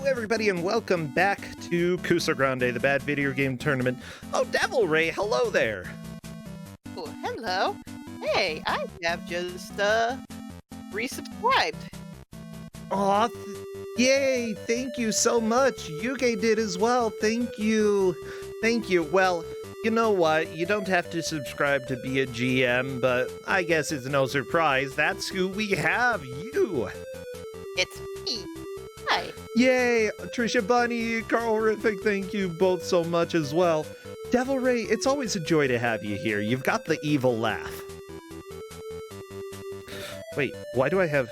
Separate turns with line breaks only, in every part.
everybody, and welcome back to Kuso6rande, the bad video game tournament. Oh, DevilREI, hello there!
Oh, hello. Hey, I have just, resubscribed.
Aw, yay, thank you so much. Yuge did as well, thank you. Thank you. Well, you know what, you don't have to subscribe to be a GM, but I guess it's no surprise, that's who we have, you!
It's me. Hi.
Yay! Trisha Bunny, Carl Horrific, thank you both so much as well. DevilREI, it's always a joy to have you here. You've got the evil laugh. Wait, why do I have...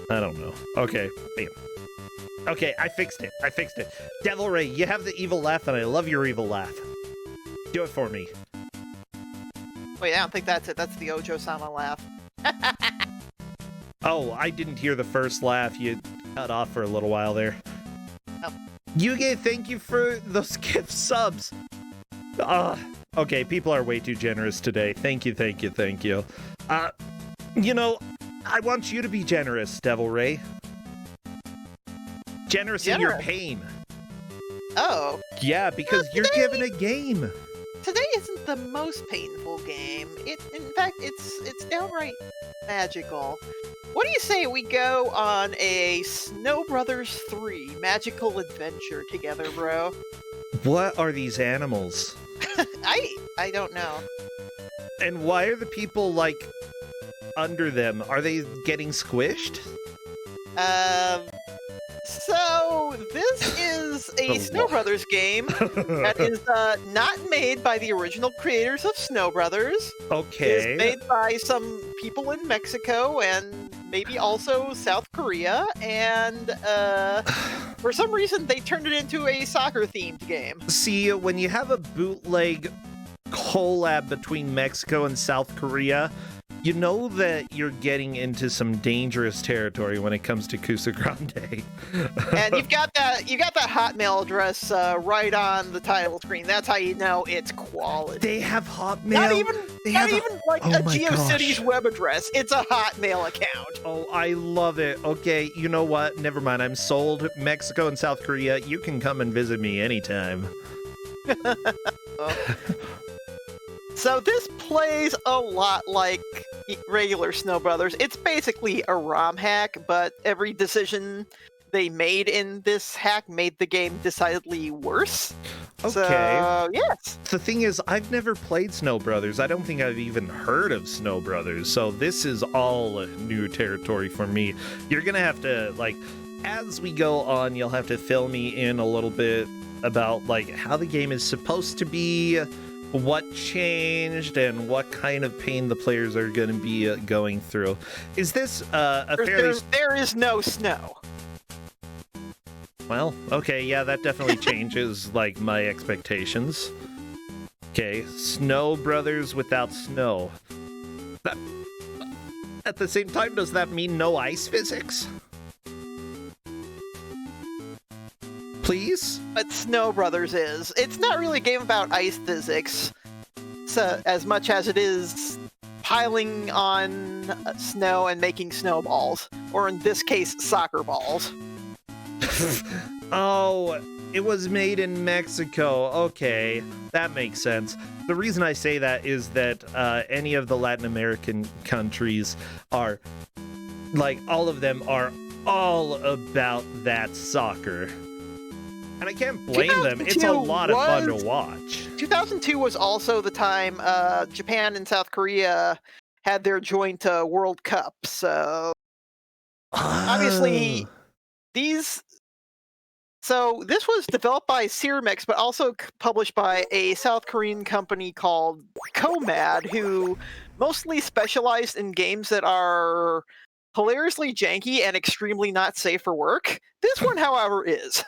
I don't know. Okay, bam. Okay, I fixed it. DevilREI, you have the evil laugh, and I love your evil laugh. Do it for me.
Wait, I don't think that's it. That's the Ojo-sama laugh.
Oh, I didn't hear the first laugh. You cut off for a little while there.
Oh.
Yuge, thank you for those gift subs. Okay, people are way too generous today. Thank you. You know, I want you to be generous, DevilREI. Generous in your pain.
Oh.
Yeah, because you're given a game.
Today isn't the most painful game. In fact, it's downright magical. What do you say we go on a Snow Brothers 3 magical adventure together, bro?
What are these animals?
I don't know.
And why are the people, like, under them? Are they getting squished?
So this is a Snow Brothers game that is not made by the original creators of Snow Brothers.
Okay.
It's made by some people in Mexico and maybe also South Korea, and for some reason they turned it into a soccer-themed game.
See, when you have a bootleg collab between Mexico and South Korea, you know that you're getting into some dangerous territory when it comes to Kuso6rande.
And you've got that Hotmail address right on the title screen. That's how you know it's quality.
They have Hotmail.
Not even like a GeoCities web address. It's a Hotmail account.
Oh, I love it. Okay, you know what? Never mind. I'm sold. Mexico and South Korea, you can come and visit me anytime.
So this plays a lot like regular Snow Brothers. It's basically a ROM hack, but every decision they made in this hack made the game decidedly worse.
Okay.
So, yes.
The thing is, I've never played Snow Brothers. I don't think I've even heard of Snow Brothers, so this is all new territory for me. You're gonna have to, like, as we go on, you'll have to fill me in a little bit about, like, how the game is supposed to be, what changed, and what kind of pain the players are going to be going through. Is this
There is no snow.
Well, okay, yeah, that definitely changes, like, my expectations. Okay, Snow Brothers without snow. At the same time, does that mean no ice physics? Please?
But Snow Brothers is. It's not really a game about ice physics, so, as much as it is piling on snow and making snowballs. Or in this case, soccer balls.
Oh, it was made in Mexico. Okay, that makes sense. The reason I say that is that any of the Latin American countries are, like, all of them are all about that soccer. And I can't blame them. It's a lot of fun to watch. 2002
was also the time Japan and South Korea had their joint World Cup. So obviously these... So this was developed by Cyramex, but also published by a South Korean company called Comad, who mostly specialized in games that are hilariously janky and extremely not safe for work. This one, however, is.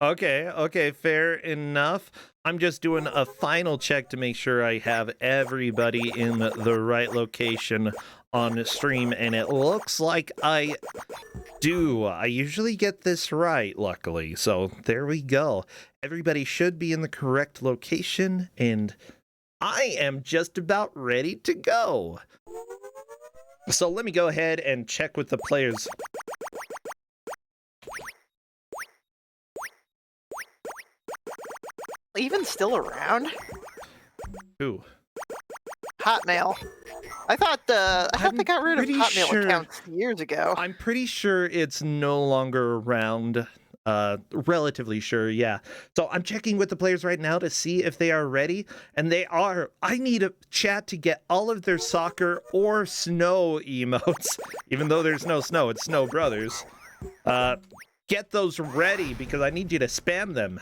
Okay, fair enough. I'm just doing a final check to make sure I have everybody in the right location on stream, and it looks like I do. I usually get this right, luckily, so there we go. Everybody should be in the correct location, and I am just about ready to go. So let me go ahead and check with the players.
Even still around?
Who?
Hotmail. I thought they got rid of Hotmail accounts years ago.
I'm pretty sure it's no longer around. Relatively sure, yeah. So I'm checking with the players right now to see if they are ready, and they are. I need a chat to get all of their soccer or snow emotes, even though there's no snow, it's Snow Brothers. Get those ready because I need you to spam them.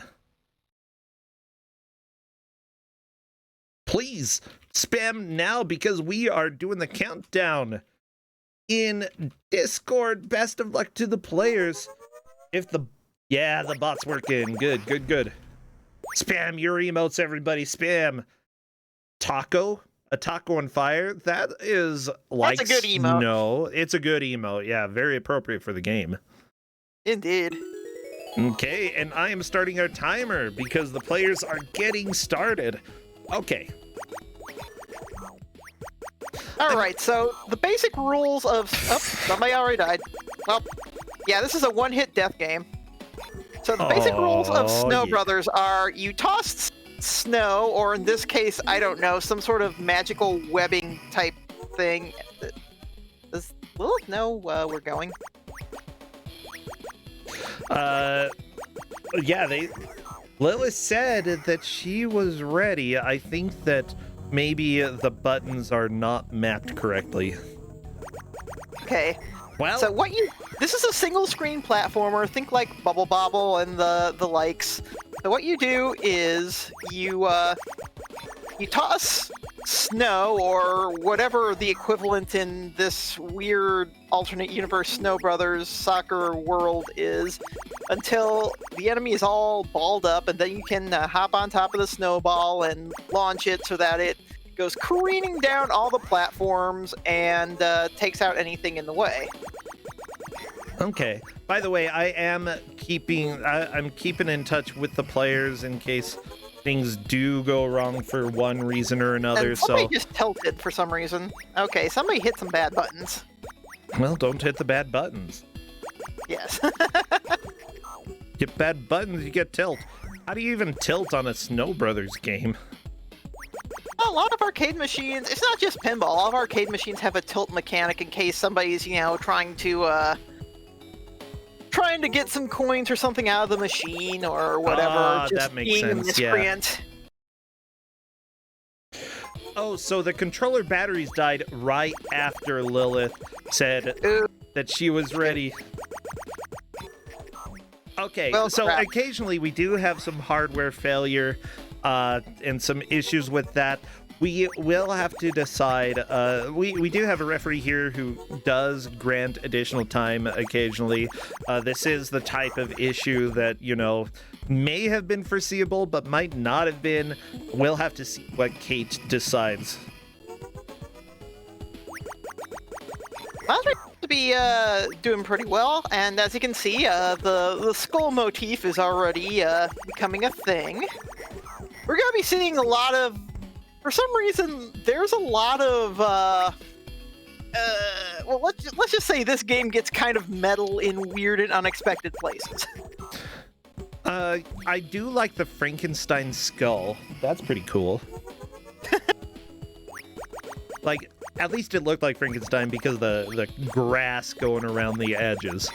Please spam now because we are doing the countdown in Discord. Best of luck to the players. Yeah, the bot's working. Good, good, good. Spam your emotes, everybody. Spam. Taco? A taco on fire? That is like
That's a good emote.
No, it's a good emote. Yeah, very appropriate for the game.
Indeed.
Okay, and I am starting our timer because the players are getting started. Okay.
All right, so the basic rules of... Oh, somebody already died. Well, yeah, this is a one-hit death game. So the basic rules of Snow Brothers are you toss snow, or in this case, I don't know, some sort of magical webbing type thing. Does Lilith know we're going?
Yeah, Lilith said that she was ready. I think that maybe the buttons are not mapped correctly.
Okay.
Well,
so this is a single screen platformer. Think like Bubble Bobble and the likes. So what you do is you toss snow or whatever the equivalent in this weird alternate universe Snow Brothers soccer world is until the enemy is all balled up, and then you can hop on top of the snowball and launch it so that it goes careening down all the platforms and takes out anything in the way.
Okay. By the way, I'm keeping in touch with the players in case things do go wrong for one reason or another.
And somebody just tilted for some reason. Okay, somebody hit some bad buttons.
Well, don't hit the bad buttons.
Yes.
Get bad buttons, you get tilt. How do you even tilt on a Snow Brothers game?
A lot of arcade machines, it's not just pinball, a lot of arcade machines have a tilt mechanic in case somebody's, trying to get some coins or something out of the machine or whatever. Just
that makes
being
sense,
a miscreant.
Yeah. Oh, so the controller batteries died right after Lilith said that she was ready. Okay,
Well,
so
crap.
occasionally we do have some hardware failure and some issues with that. We will have to decide. We do have a referee here who does grant additional time occasionally. This is the type of issue that, may have been foreseeable, but might not have been. We'll have to see what Kate decides.
Well, we seem to be doing pretty well, and as you can see, the skull motif is already becoming a thing. We're going to be seeing a lot of... For some reason, there's a lot of, well, let's just say this game gets kind of metal in weird and unexpected places.
I do like the Frankenstein skull. That's pretty cool. Like, at least it looked like Frankenstein because of the grass going around the edges.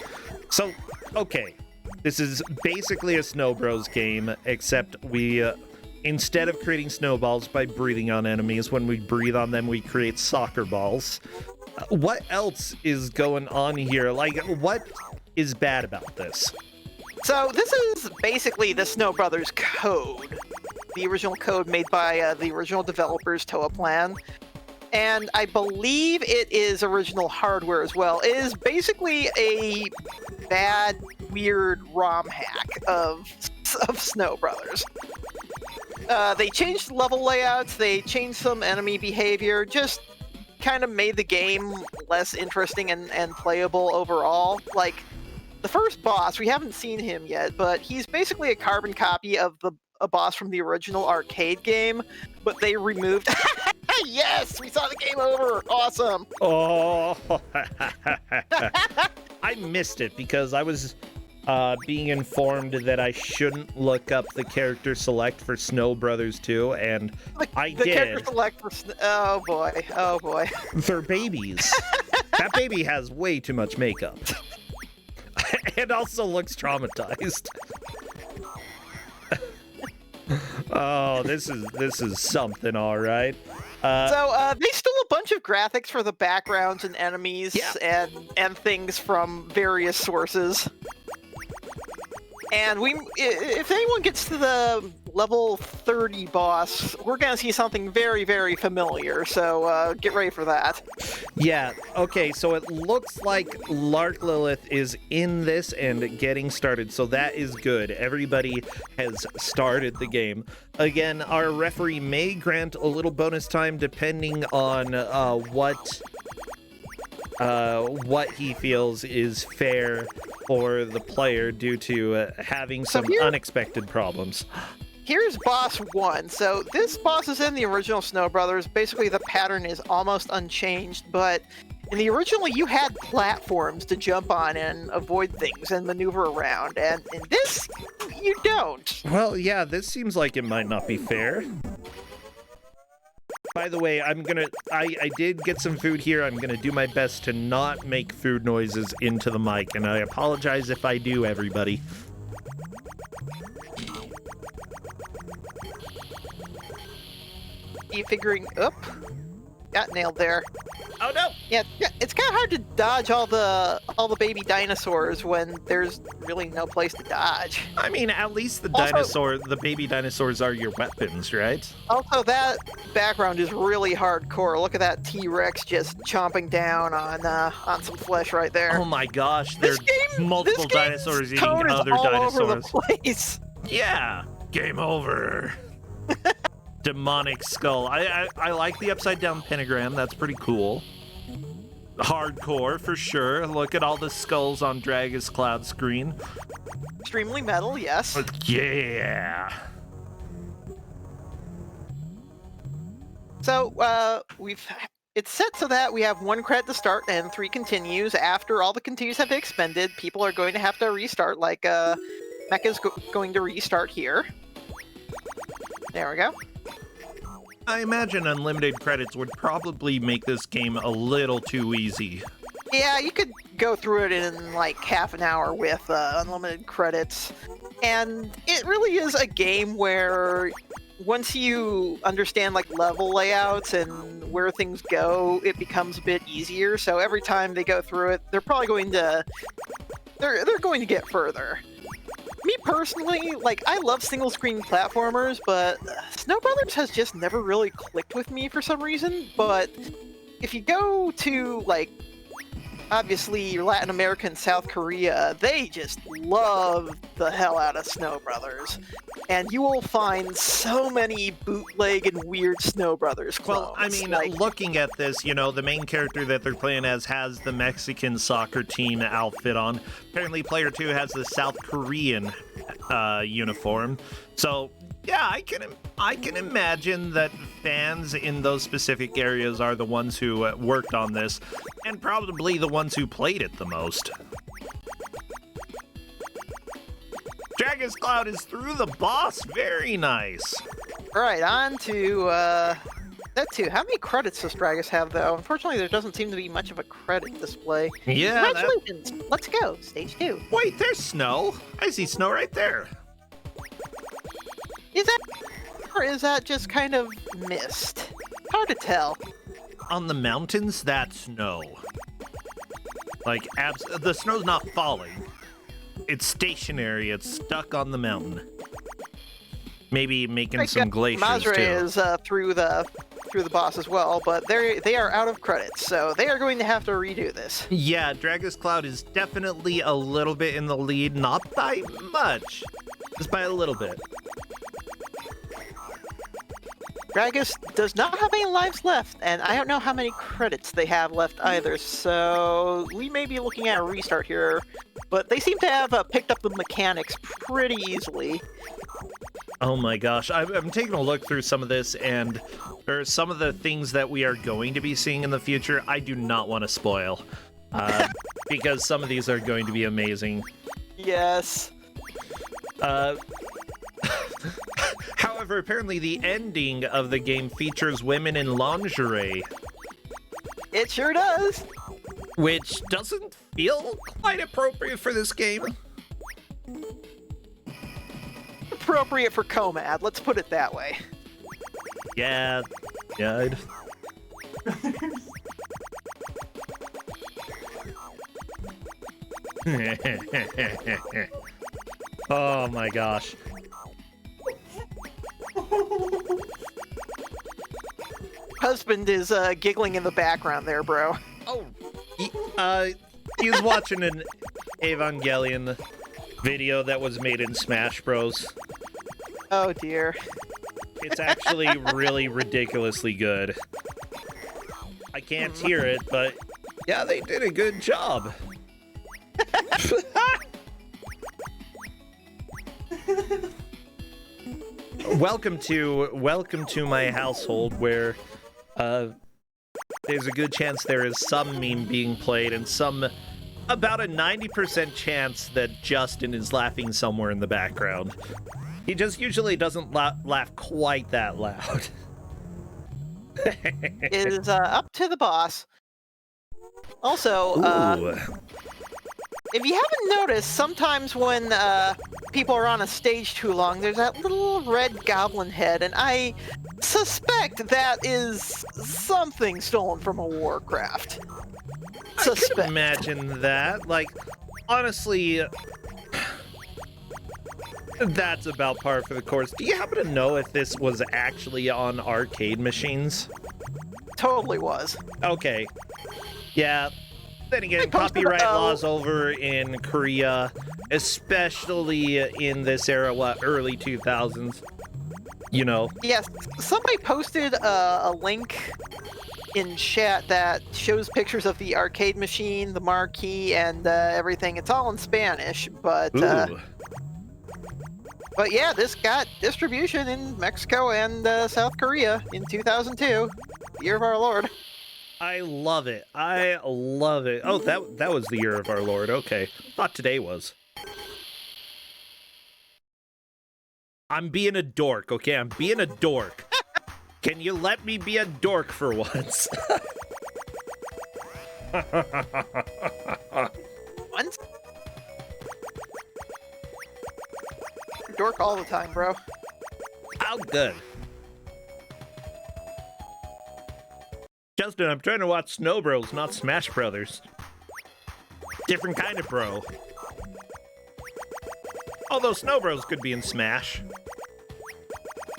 So, okay. This is basically a Snow Bros game, except we... instead of creating snowballs by breathing on enemies, when we breathe on them, we create soccer balls. What else is going on here? Like, what is bad about this?
So this is basically the Snow Brothers code. The original code made by the original developers, Toaplan. And I believe it is original hardware as well. It is basically a bad, weird ROM hack of Snow Brothers. They changed level layouts, they changed some enemy behavior, just kind of made the game less interesting and playable overall. Like, the first boss, we haven't seen him yet, but he's basically a carbon copy of a boss from the original arcade game, but they removed... Yes, we saw the game over. Awesome.
Oh, I missed it because I was being informed that I shouldn't look up the character select for Snow Brothers 2, and I
The
did.
character select for oh boy, oh boy.
They're babies. That baby has way too much makeup. And also looks traumatized. Oh, this is something, all right.
So they stole a bunch of graphics for the backgrounds and enemies
Yeah.
and things from various sources. And if anyone gets to the level 30 boss, we're gonna see something very, very familiar. So get ready for that.
Yeah, okay, so it looks like LarkLilith is in this and getting started, so that is good. Everybody has started the game. Again, our referee may grant a little bonus time depending on what he feels is fair for the player due to having some unexpected problems.
Here's boss 1. So this boss is in the original Snow Brothers. Basically, the pattern is almost unchanged, but in the original, you had platforms to jump on and avoid things and maneuver around, and in this, you don't.
Well, yeah, this seems like it might not be fair. By the way, I did get some food here. I'm gonna do my best to not make food noises into the mic, and I apologize if I do, everybody.
You figuring up? Got nailed there.
Oh no!
Yeah, it's kind of hard to dodge all the baby dinosaurs when there's really no place to dodge.
I mean, at least the baby dinosaurs are your weapons, right?
Also, that background is really hardcore. Look at that T-Rex just chomping down on some flesh right there.
Oh my gosh, there's multiple dinosaurs eating
tone
other
is all
dinosaurs.
over the place.
Yeah, game over. Demonic skull. I like the upside down pentagram. That's pretty cool. Hardcore for sure. Look at all the skulls on DragusCloud screen.
Extremely metal, yes.
Yeah.
So it's set so that we have 1 credit to start and 3 continues. After all the continues have been expended, people are going to have to restart. Like Mecha's going to restart here. There we go.
I imagine unlimited credits would probably make this game a little too easy.
Yeah, you could go through it in like half an hour with unlimited credits. And it really is a game where once you understand like level layouts and where things go, it becomes a bit easier. So every time they go through it, they're probably going to they're going to get further. Me personally, like, I love single-screen platformers, but Snow Brothers has just never really clicked with me for some reason. But if you go to, like, obviously Latin America and South Korea, they just love the hell out of Snow Brothers. And you will find so many bootleg and weird Snow Brothers clones.
Well, I mean, looking at this, you know, the main character that they're playing as has the Mexican soccer team outfit on. Apparently, player 2 has the South Korean uniform. So, yeah, I can imagine that fans in those specific areas are the ones who worked on this, and probably the ones who played it the most. DragusCloud is through the boss. Very nice.
All right, on to that too. How many credits does Dragus have, though? Unfortunately, there doesn't seem to be much of a credit display.
Yeah.
Congratulations. Let's go. Stage 2.
Wait, there's snow. I see snow right there.
Is that, or is that just kind of mist? Hard to tell.
On the mountains, that's snow. Like, the snow's not falling. It's stationary. It's stuck on the mountain. Maybe making some glaciers
Mazre
too.
is through the boss as well, but they are out of credits, so they are going to have to redo this.
Yeah, DragusCloud is definitely a little bit in the lead, not by much, just by a little bit.
Dragus does not have any lives left, and I don't know how many credits they have left either, so we may be looking at a restart here, but they seem to have picked up the mechanics pretty easily.
Oh my gosh, I'm taking a look through some of this, and there are some of the things that we are going to be seeing in the future I do not want to spoil, because some of these are going to be amazing.
Yes.
However, apparently the ending of the game features women in lingerie,
It sure does.
which doesn't feel quite appropriate for this game.
Appropriate for Comad, let's put it that way.
Yeah, I'd... Oh my gosh.
Husband is giggling in the background there, bro.
Oh, he's watching an Evangelion video that was made in Smash Bros.
Oh dear.
It's actually really ridiculously good. I can't hear it, but yeah, they did a good job. Welcome to my household where there's a good chance there is some meme being played and about a 90% chance that Justin is laughing somewhere in the background. He just usually doesn't laugh quite that loud.
It is up to the boss. Also, if you haven't noticed, sometimes when people are on a stage too long, there's that little red goblin head, and I suspect that is something stolen from a Warcraft.
I can imagine that. Like, honestly, that's about par for the course. Do you happen to know if this was actually on arcade machines?
Totally was.
Okay. Yeah. Then again, copyright laws over in Korea, especially in this era, early 2000s, you know.
Yes, somebody posted a link in chat that shows pictures of the arcade machine, the marquee, and everything. It's all in Spanish, but yeah, this got distribution in Mexico and South Korea in 2002, year of our Lord.
I love it. I love it. Oh, that was the year of our Lord. Okay. Thought today was. I'm being a dork, okay? I'm being a dork. Can you let me be a dork for once?
Once? Dork all the time, bro.
How good. Justin, I'm trying to watch Snow Bros, not Smash Brothers. Different kind of bro. Although Snow Bros could be in Smash.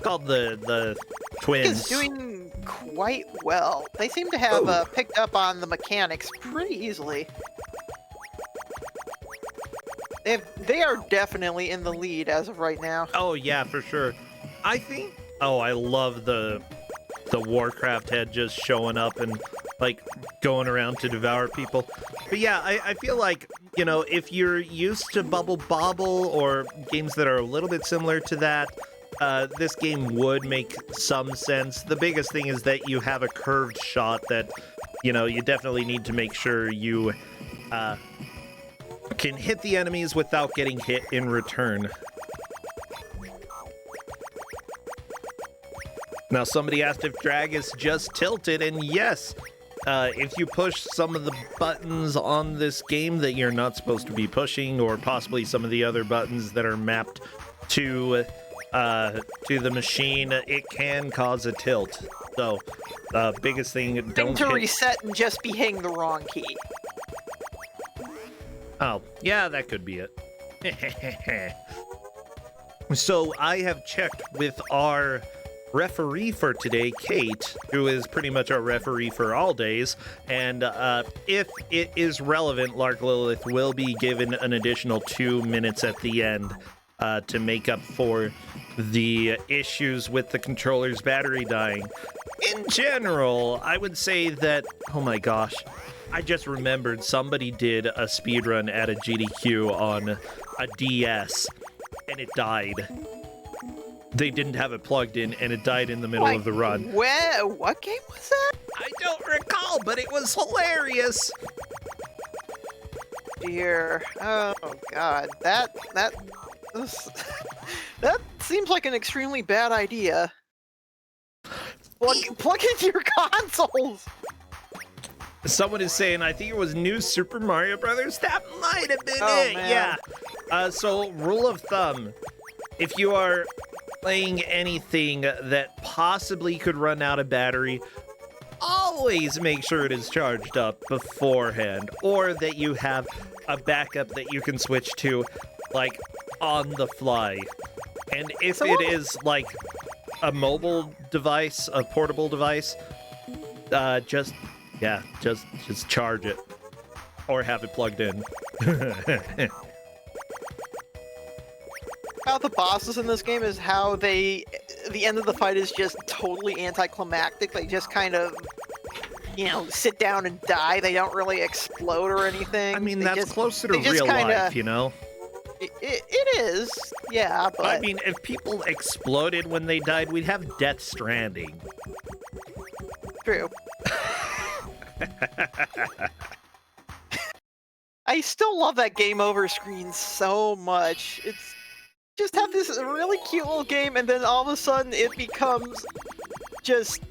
Called the twins.
Is doing quite well. They seem to have picked up on the mechanics pretty easily. They are definitely in the lead as of right now.
Oh yeah, for sure. I think. Oh, I love the Warcraft head just showing up and like going around to devour people. But yeah, I feel like, you know, if you're used to Bubble Bobble or games that are a little bit similar to that, this game would make some sense. The biggest thing is that you have a curved shot that, you know, you definitely need to make sure you can hit the enemies without getting hit in return. Now, somebody asked if drag is just tilted, and yes, if you push some of the buttons on this game that you're not supposed to be pushing, or possibly some of the other buttons that are mapped to the machine, it can cause a tilt. So, biggest thing, don't
to reset and just be hitting the wrong key.
Oh, yeah, that could be it. So, I have checked with our referee for today, Kate, who is pretty much our referee for all days, and if it is relevant, LarkLilith will be given an additional 2 minutes at the end to make up for the issues with the controller's battery dying. In general, I would say that, oh my gosh, I just remembered somebody did a speedrun at a GDQ on a DS, and it died. They didn't have it plugged in, and it died in the middle of the run.
What game was that?
I don't recall, but it was hilarious.
Dear, oh god, that seems like an extremely bad idea. Plug into your consoles.
Someone is saying, I think it was New Super Mario Brothers. That might have been it.
Man.
Yeah. So, rule of thumb: if you are playing anything that possibly could run out of battery, always make sure it is charged up beforehand, or that you have a backup that you can switch to, like, on the fly. And if it is like a mobile device, a portable device, just charge it or have it plugged in.
How the bosses in this game is how the end of the fight is just totally anticlimactic. They just kind of, sit down and die. They don't really explode or anything.
I mean, that's closer to real life, you know?
It is, yeah, but...
I mean, if people exploded when they died, we'd have Death Stranding.
True. I still love that game over screen so much. It's just have this really cute little game, and then all of a sudden it becomes just...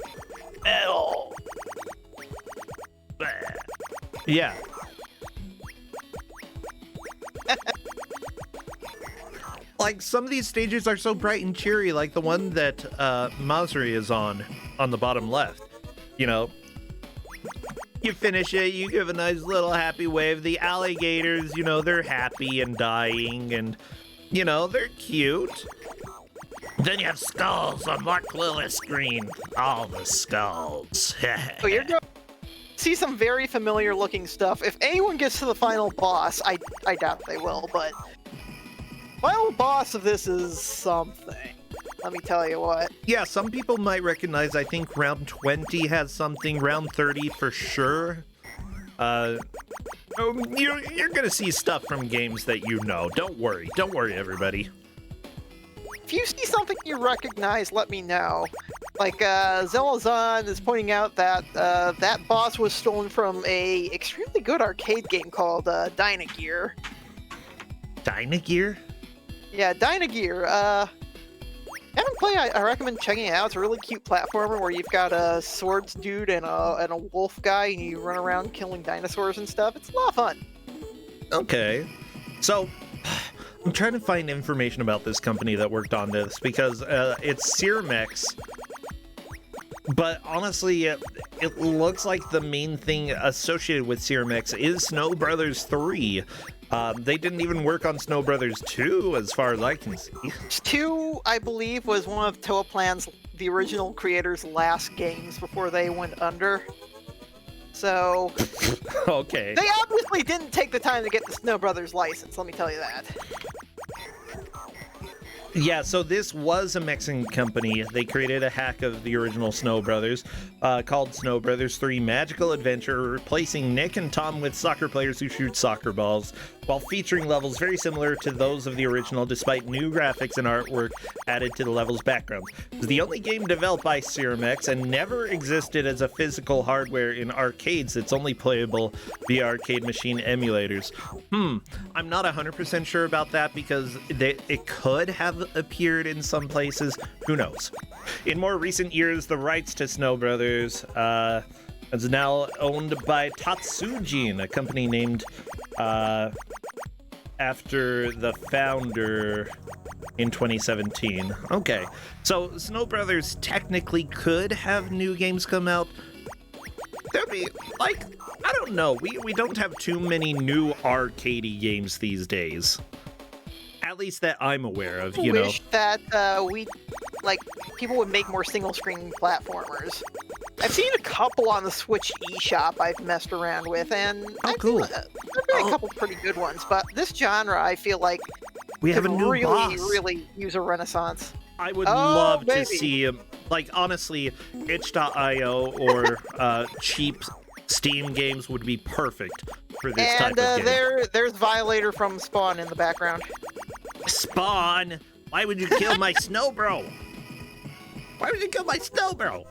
Yeah. Like, some of these stages are so bright and cheery, like the one that Masri is on the bottom left. You finish it, you give a nice little happy wave. The alligators, they're happy and dying, and, they're cute. Then you have skulls on LarkLilith's screen. All the skulls.
So you're going to see some very familiar looking stuff. If anyone gets to the final boss, I doubt they will, but... final boss of this is something. Let me tell you what.
Yeah, some people might recognize, I think round 20 has something, round 30 for sure. You're gonna see stuff from games that you know. Don't worry, everybody.
If you see something you recognize, let me know. Like, Zelazon is pointing out that that boss was stolen from a extremely good arcade game called Dynagear.
Dynagear?
Yeah, Dynagear. Haven't played, I recommend checking it out. It's a really cute platformer where you've got a swords dude and a wolf guy, and you run around killing dinosaurs and stuff. It's a lot of fun.
Okay. So, I'm trying to find information about this company that worked on this, because it's Cyrmex. But honestly, it looks like the main thing associated with Cyrmex is Snow Brothers 3. They didn't even work on Snow Brothers 2, as far as I can see. 2,
I believe, was one of Toaplan's, the original creators' last games before they went under. So...
okay.
They obviously didn't take the time to get the Snow Brothers license, let me tell you that.
Yeah, so this was a Mexican company. They created a hack of the original Snow Brothers called Snow Brothers 3 Magical Adventure, replacing Nick and Tom with soccer players who shoot soccer balls, while featuring levels very similar to those of the original, despite new graphics and artwork added to the level's backgrounds. It was the only game developed by Cyrmex and never existed as a physical hardware in arcades. It's only playable via arcade machine emulators. I'm not 100% sure about that, because it could have appeared in some places. Who knows? In more recent years, the rights to Snow Brothers is now owned by Tatsujin, a company named after the founder in 2017. Okay, so Snow Brothers technically could have new games come out. There'd be, like, I don't know, we don't have too many new arcadey games these days. At least that I'm aware of, you know.
I wish that people would make more single-screen platformers. I've seen a couple on the Switch eShop I've messed around with, and
cool.
There've been a couple pretty good ones, but this genre, I feel like,
we have a new boss.
really use a renaissance.
I would love to see, like, honestly, itch.io or cheap Steam games would be perfect for this type of game.
And there's Violator from Spawn in the background.
Spawn! Why would you kill my snow bro? Why would you kill my snow bro?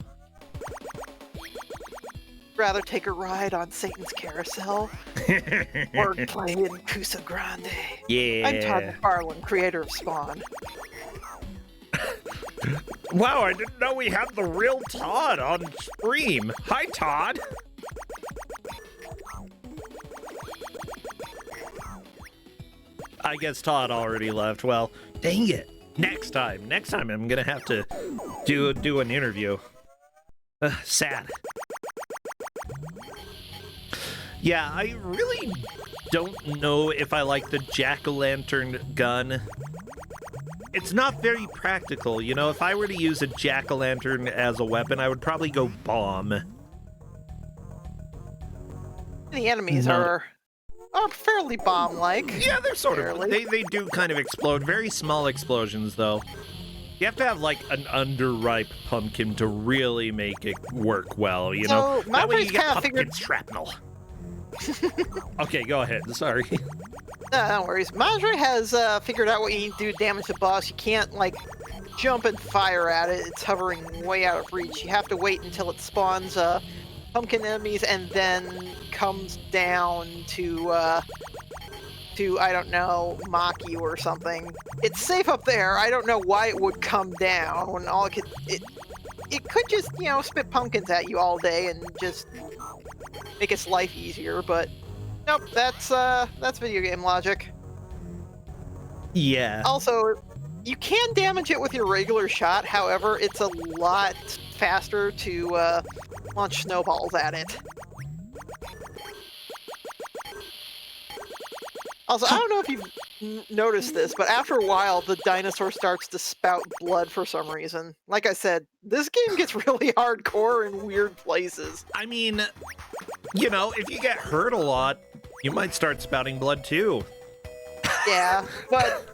Rather take a ride on Satan's carousel or play in Kuso6rande.
Yeah.
I'm Todd McFarlane, creator of Spawn.
Wow, I didn't know we had the real Todd on stream. Hi, Todd. I guess Todd already left. Well, dang it. Next time I'm gonna have to do an interview. Sad. Yeah, I really don't know if I like the jack-o'-lantern gun. It's not very practical, you know. If I were to use a jack-o'-lantern as a weapon, I would probably go bomb.
The enemies are fairly bomb-like.
Yeah, they're sort of. They do kind of explode. Very small explosions, though. You have to have, like, an underripe pumpkin to really make it work well, you know?
So,
that way you get pumpkin shrapnel. Okay, go ahead. Sorry.
No worries. Madre has figured out what you need to do to damage the boss. You can't, like, jump and fire at it. It's hovering way out of reach. You have to wait until it spawns pumpkin enemies and then comes down to I don't know, mock you or something. It's safe up there. I don't know why it would come down when all it could... It could just, you know, spit pumpkins at you all day and just make its life easier, but nope, that's video game logic.
Yeah.
Also, you can damage it with your regular shot, however, it's a lot faster to launch snowballs at it. Also, I don't know if you've noticed this, but after a while, the dinosaur starts to spout blood for some reason. Like I said, this game gets really hardcore in weird places.
I mean, you know, if you get hurt a lot, you might start spouting blood too.
Yeah, but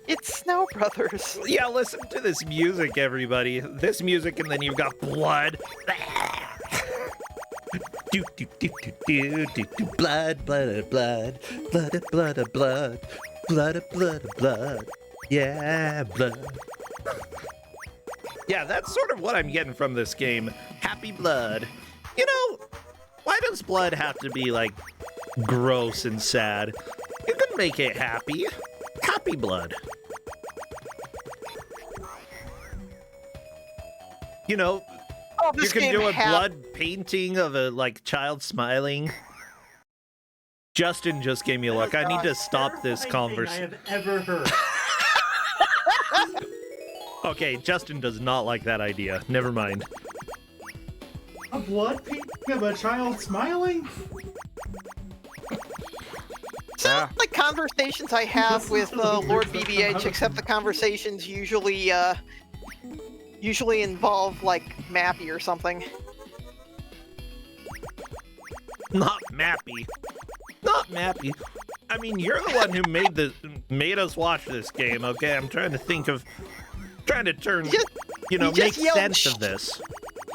it's Snow Brothers.
Yeah, listen to this music, everybody. This music, and then you've got blood. Do, do, do, do, do, do, do. Blood, blood, blood, blood, blood, blood, blood, blood, blood. Yeah, blood. Yeah, that's sort of what I'm getting from this game. Happy blood. You know, why does blood have to be, like, gross and sad? You can make it happy. Happy blood. You know, you can do a blood painting of a, like, child smiling. Justin just gave me a look. I need to stop this conversation.
I have ever heard.
Okay, Justin does not like that idea. Never mind.
A blood painting of a child smiling?
Sounds like conversations I have with Lord BBH, except the conversations usually involve, like, Mappy or something.
Not Mappy. Not Mappy. I mean, you're the one who made us watch this game, okay? I'm trying to think of... trying to turn... make sense of this.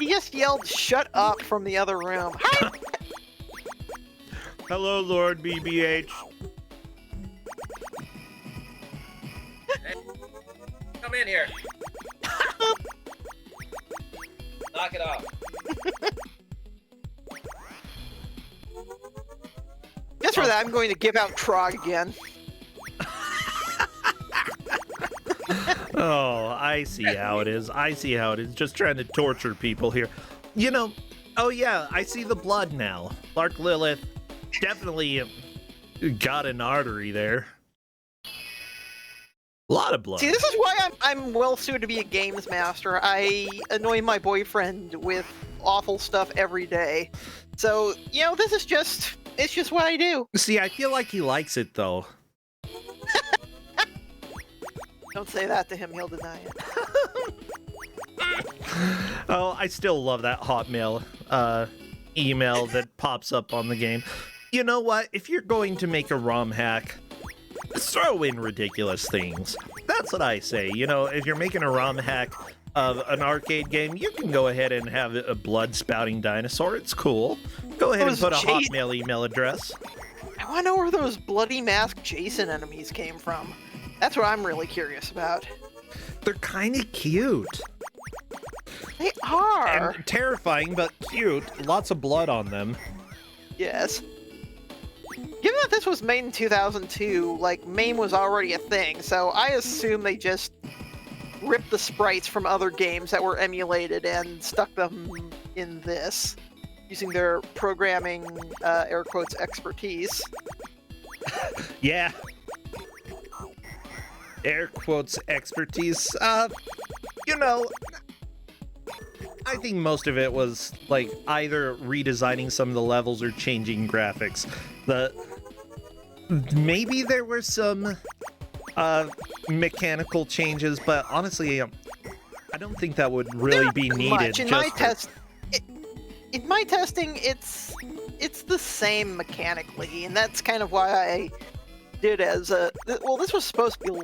He just yelled, "Shut up," from the other room. Hi!
Hello, Lord BBH.
Hey, come in here. Knock it off.
Just for that, I'm going to give out Trog again.
Oh, I see how it is. I see how it is. Just trying to torture people here. You know, oh yeah, I see the blood now. LarkLilith definitely got an artery there. A lot of blood.
See, this is why I'm well suited to be a games master. I annoy my boyfriend with awful stuff every day. So, you know, this is just, it's just what I do.
See, I feel like he likes it, though.
Don't say that to him, he'll deny it.
Oh, I still love that Hotmail email that pops up on the game. You know what? If you're going to make a ROM hack, throw in ridiculous things. That's what I say. You know, if you're making a ROM hack of an arcade game, you can go ahead and have a blood-spouting dinosaur. It's cool. Go ahead and put a Hotmail email address.
I want to know where those bloody mask Jason enemies came from. That's what I'm really curious about.
They're kind of cute.
They are.
And terrifying, but cute. Lots of blood on them.
Yes. Given that this was made in 2002, like, MAME was already a thing, so I assume they just ripped the sprites from other games that were emulated and stuck them in this, using their programming, air quotes, expertise.
Yeah. Air quotes expertise. You know, I think most of it was like either redesigning some of the levels or changing graphics. Maybe there were some mechanical changes, but honestly, I don't think that would really be needed.
In my testing, it's the same mechanically, and that's kind of why I did as a well. This was supposed to be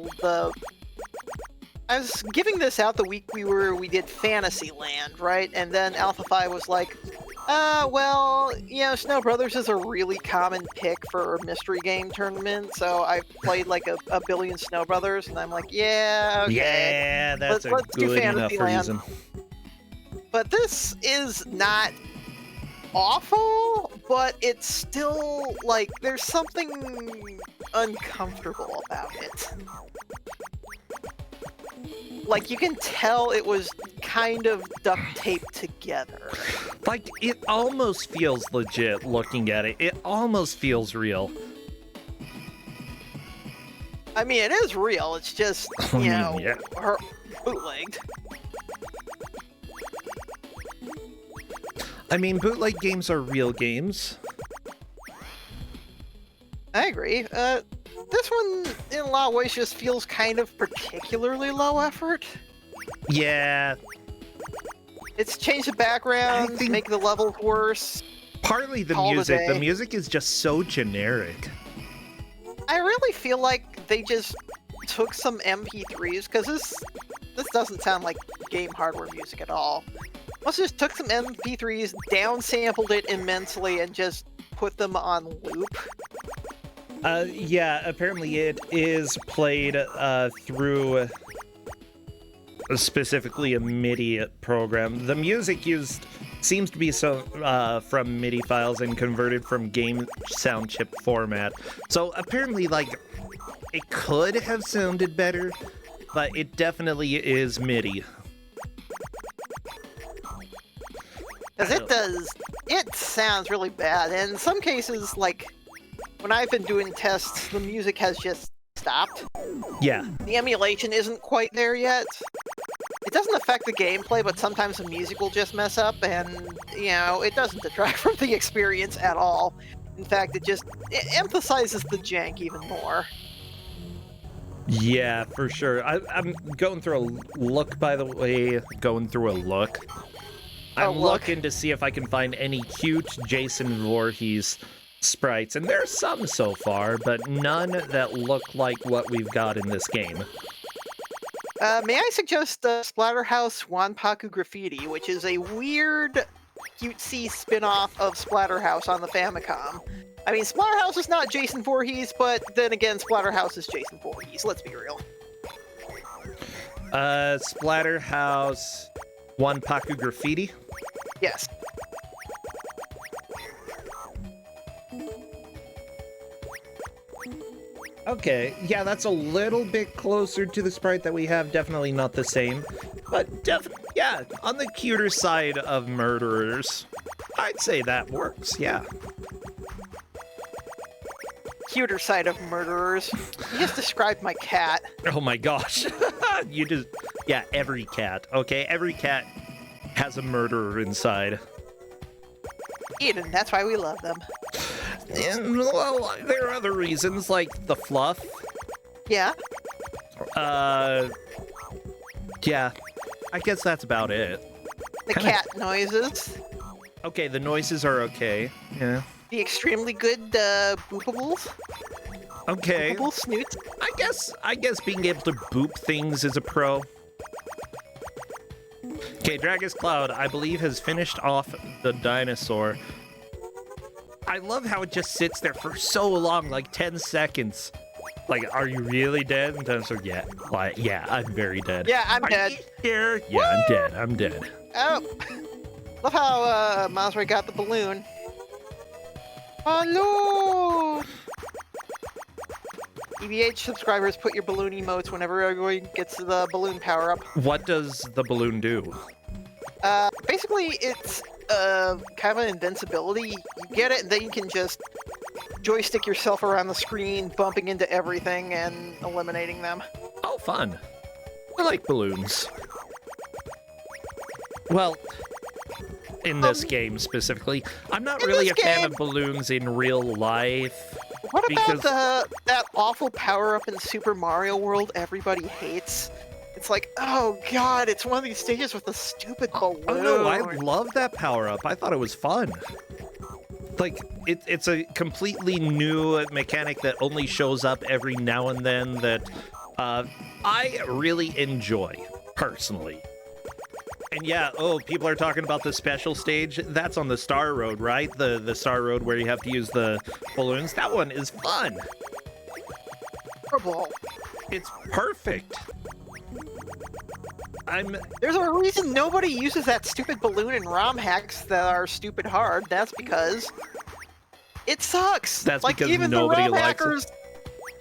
I was giving this out the week we did Fantasyland, right? And then Alpha Phi was like, well, you know, Snow Brothers is a really common pick for a mystery game tournament, so I've played like a billion Snow Brothers, and I'm like, yeah, okay.
Yeah, that's
let's do
good enough
Fantasyland.
reason.
But this is not awful, but it's still, like, there's something uncomfortable about it. Like, you can tell it was kind of duct taped together.
Like, it almost feels legit looking at it. It almost feels real.
I mean, it is real. It's just, you know,
yeah.
her bootlegged.
I mean, bootleg games are real games.
I agree. This one, in a lot of ways, just feels kind of particularly low effort.
Yeah.
It's changed the background, make the levels worse.
Partly the
Call
music.
today.
The music is just so generic.
I really feel like they just took some MP3s, because this doesn't sound like game hardware music at all. Let's just took some MP3s, downsampled it immensely, and just put them on loop.
Yeah, apparently it is played through specifically a MIDI program. The music used seems to be from MIDI files and converted from game sound chip format. So apparently, like, it could have sounded better, but it definitely is MIDI.
Because it sounds really bad, and in some cases, like, when I've been doing tests, the music has just stopped.
Yeah.
The emulation isn't quite there yet. It doesn't affect the gameplay, but sometimes the music will just mess up, and, you know, it doesn't detract from the experience at all. In fact, it emphasizes the jank even more.
Yeah, for sure. I'm going through a look, by the way. Going through a look. I'm looking to see if I can find any cute Jason Voorhees sprites, and there's some so far, but none that look like what we've got in this game.
May I suggest Splatterhouse Wanpaku Graffiti, which is a weird, cutesy spin-off of Splatterhouse on the Famicom. I mean, Splatterhouse is not Jason Voorhees, but then again, Splatterhouse is Jason Voorhees, let's be real.
Splatterhouse Wanpaku Graffiti?
Yes.
Okay, yeah, that's a little bit closer to the sprite that we have. Definitely not the same, but yeah, on the cuter side of murderers. I'd say that works, yeah.
Cuter side of murderers. You just described my cat.
Oh my gosh. You just, yeah, every cat, okay? Every cat has a murderer inside.
Eden, that's why we love them.
And, well, there are other reasons, like the fluff.
Yeah.
Yeah, I guess that's about it.
The cat noises.
Okay, the noises are okay, yeah.
The extremely good, boopables.
Okay.
Boopable snoots.
I guess being able to boop things is a pro. Okay, DragusCloud, I believe, has finished off the dinosaur. I love how it just sits there for so long, like 10 seconds. Like, are you really dead? And then so yeah, like, yeah, I'm very dead.
Yeah, I'm
Are
dead.
you here? Yeah, I'm dead. I'm dead.
Oh, love how Masri got the balloon. Oh no! EVH subscribers, put your balloon emotes whenever everyone gets the balloon power up.
What does the balloon do?
Basically, it's kind of an invincibility. You get it, and then you can just joystick yourself around the screen, bumping into everything and eliminating them.
Oh, fun. I like balloons. Well, in this game specifically, I'm not really a fan of balloons in real life.
What
because...
about that awful power-up in Super Mario World everybody hates? It's like, oh god, it's one of these stages with a stupid balloon.
Oh no, I love that power-up. I thought it was fun. Like, it's a completely new mechanic that only shows up every now and then that I really enjoy, personally. And yeah, people are talking about the special stage. That's on the Star Road, right? The Star Road where you have to use the balloons. That one is fun.
Horrible.
It's perfect.
There's a reason nobody uses that stupid balloon in ROM hacks that are stupid hard. That's because it sucks.
That's
like,
because
even
nobody
the ROM
likes
hackers,
it.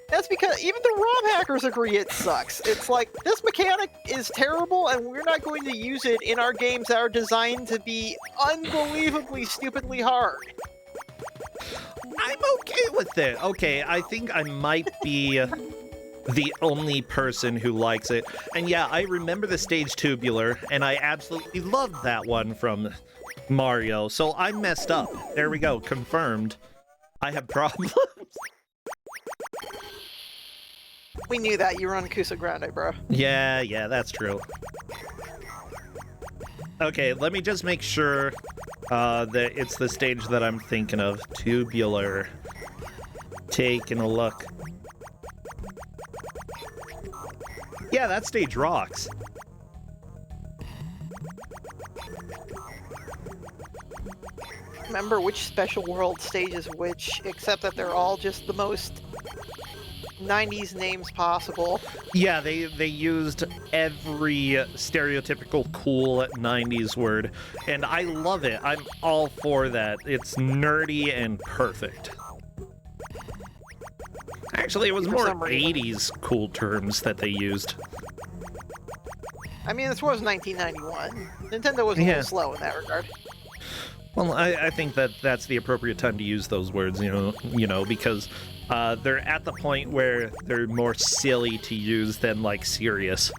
That's because even the ROM hackers agree it sucks. It's like, this mechanic is terrible and we're not going to use it in our games that are designed to be unbelievably stupidly hard.
I'm okay with it. Okay, I think I might be the only person who likes it. And yeah, I remember the stage Tubular, and I absolutely loved that one from Mario. So I messed up. There we go, confirmed. I have problems.
We knew that. You run Kuso6rande, bro.
Yeah, that's true. Okay, let me just make sure that it's the stage that I'm thinking of. Tubular. Taking a look. Yeah, that stage rocks.
Remember which special world stage is which, except that they're all just the most 90s names possible.
Yeah, they used every stereotypical cool 90s word, and I love it. I'm all for that. It's nerdy and perfect. Actually, it was more 80s cool terms that they used.
I mean, this was 1991. Nintendo was a little slow in that regard.
Well, I think that's the appropriate time to use those words, you know, because they're at the point where they're more silly to use than, like, serious.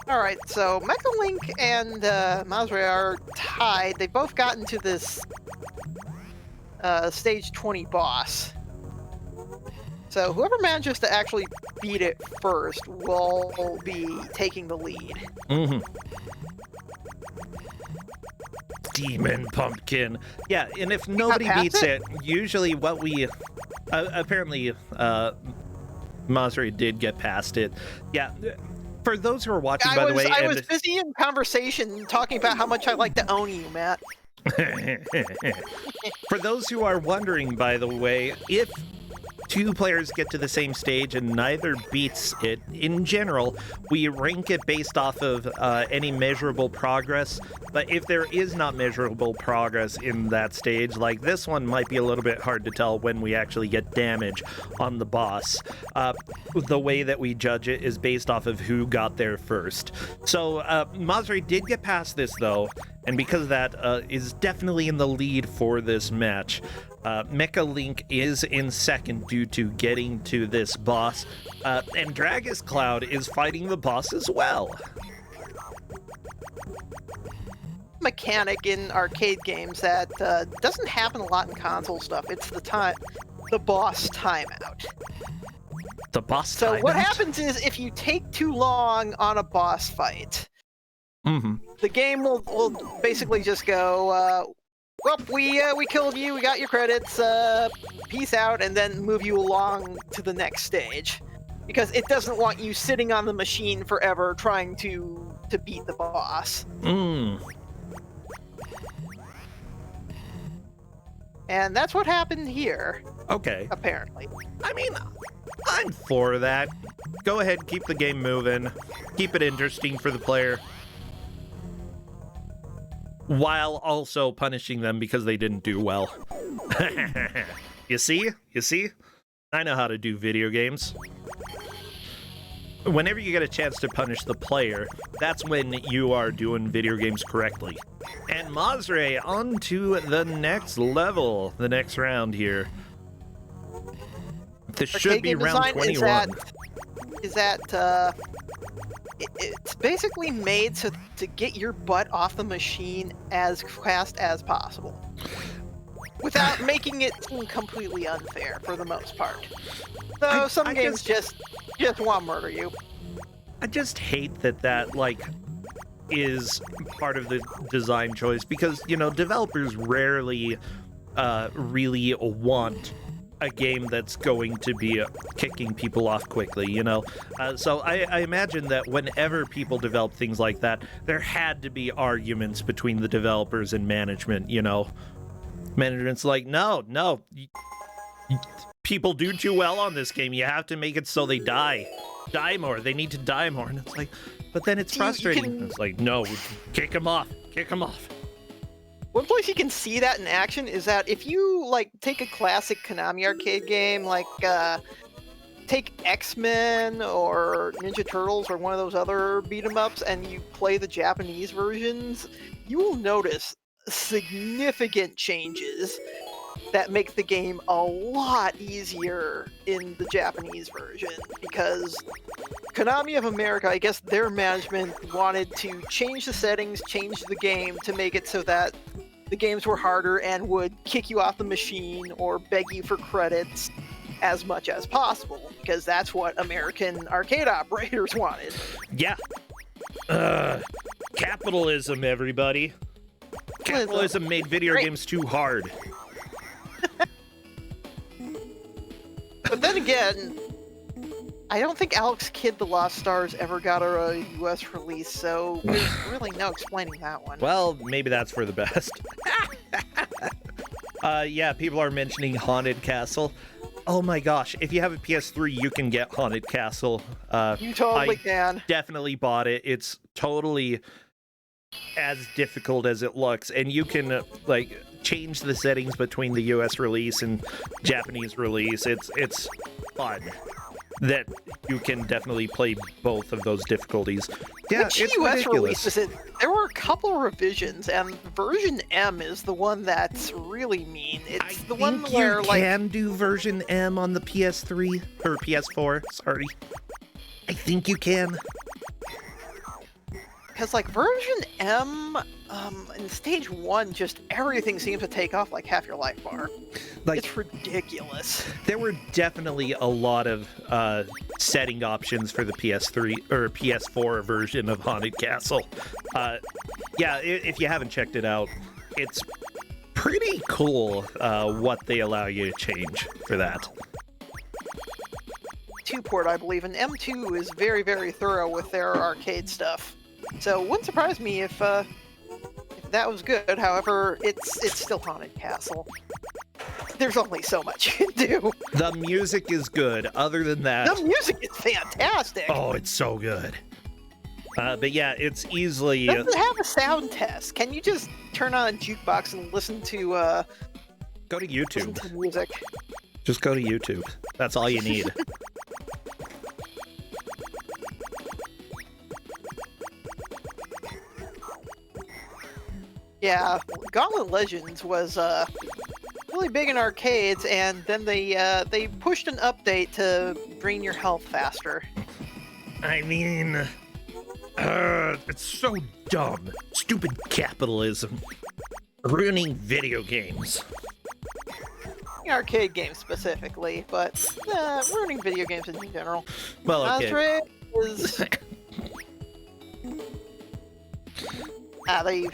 Alright, so Mechalink and Masri are tied. They both got into this stage 20 boss. So whoever manages to actually beat it first will be taking the lead.
Mm-hmm. Demon Pumpkin. Yeah, and if nobody beats it, usually what we... apparently, Masri did get past it. Yeah, for those who are watching, by the way...
I was busy in conversation talking about how much I like to own you, Matt.
For those who are wondering, by the way, if two players get to the same stage and neither beats it, in general, we rank it based off of any measurable progress. But if there is not measurable progress in that stage, like this one might be a little bit hard to tell when we actually get damage on the boss. The way that we judge it is based off of who got there first. So Masri did get past this, though, and because of that, is definitely in the lead for this match. mechalink is in second due to getting to this boss, and DragusCloud is fighting the boss as well.
Mechanic in arcade games that doesn't happen a lot in console stuff. It's the boss timeout.
The boss timeout?
So what happens is if you take too long on a boss fight, the game will basically just go, well, we killed you, we got your credits, peace out, and then move you along to the next stage. Because it doesn't want you sitting on the machine forever trying to beat the boss. And that's what happened here.
Okay.
Apparently.
I mean, I'm for that. Go ahead, keep the game moving. Keep it interesting for the player. While also punishing them because they didn't do well. You see? You see? I know how to do video games. Whenever you get a chance to punish the player, that's when you are doing video games correctly. And Mazre on to the next level, the next round here. This should be round 21.
It's basically made to get your butt off the machine as fast as possible, without making it seem completely unfair for the most part. So some games just want to murder you.
I just hate that like is part of the design choice because, you know, developers rarely really want a game that's going to be kicking people off quickly, you know? So I imagine that whenever people develop things like that, there had to be arguments between the developers and management, you know? Management's like, no, people do too well on this game. You have to make it so they die more. They need to die more. And it's like, but then it's frustrating. It's like, no, kick them off.
One place you can see that in action is that if you like take a classic Konami arcade game, like take X-Men or Ninja Turtles or one of those other beat 'em ups, and you play the Japanese versions, you will notice significant changes that make the game a lot easier in the Japanese version, because Konami of America, I guess their management wanted to change the settings, change the game to make it so that the games were harder and would kick you off the machine or beg you for credits as much as possible, because that's what American arcade operators wanted.
Yeah. Capitalism, everybody. Capitalism made video games too hard.
But then again, I don't think Alex Kidd the Lost Stars ever got a US release, so there's really no explaining that one.
Well, maybe that's for the best. Yeah, people are mentioning Haunted Castle. Oh my gosh, if you have a PS3, you can get Haunted Castle.
You totally can.
Definitely bought it. It's totally as difficult as it looks, and you can like change the settings between the US release and Japanese release. It's fun that you can definitely play both of those difficulties. Yeah,
Which
it's
US
ridiculous.
release is it? There were a couple revisions, and version M is the one that's really mean. It's the one where
you
like
can do version M on the PS3 or PS4. Sorry, I think you can.
Because like version M, in stage 1, just everything seems to take off like half your life bar.
Like,
it's ridiculous.
there were definitely a lot of setting options for the PS3 or PS4 version of Haunted Castle. Yeah, if you haven't checked it out, it's pretty cool what they allow you to change for that.
2 port, I believe, and M2 is very, very thorough with their arcade stuff. So it wouldn't surprise me if that was good. However, it's still Haunted Castle. There's only so much you can do.
The music is good. Other than that,
The music is fantastic.
oh, it's so good. But yeah, it's easily.
Does it have a sound test? Can you just turn on a jukebox and listen to
Go to YouTube.
listen to music?
Just go to YouTube. That's all you need.
Yeah, Gauntlet Legends was really big in arcades, and then they pushed an update to drain your health faster.
I mean, it's so dumb. Stupid capitalism. Ruining video games.
Arcade games specifically, but ruining video games in general.
Well, okay.
Mazre is...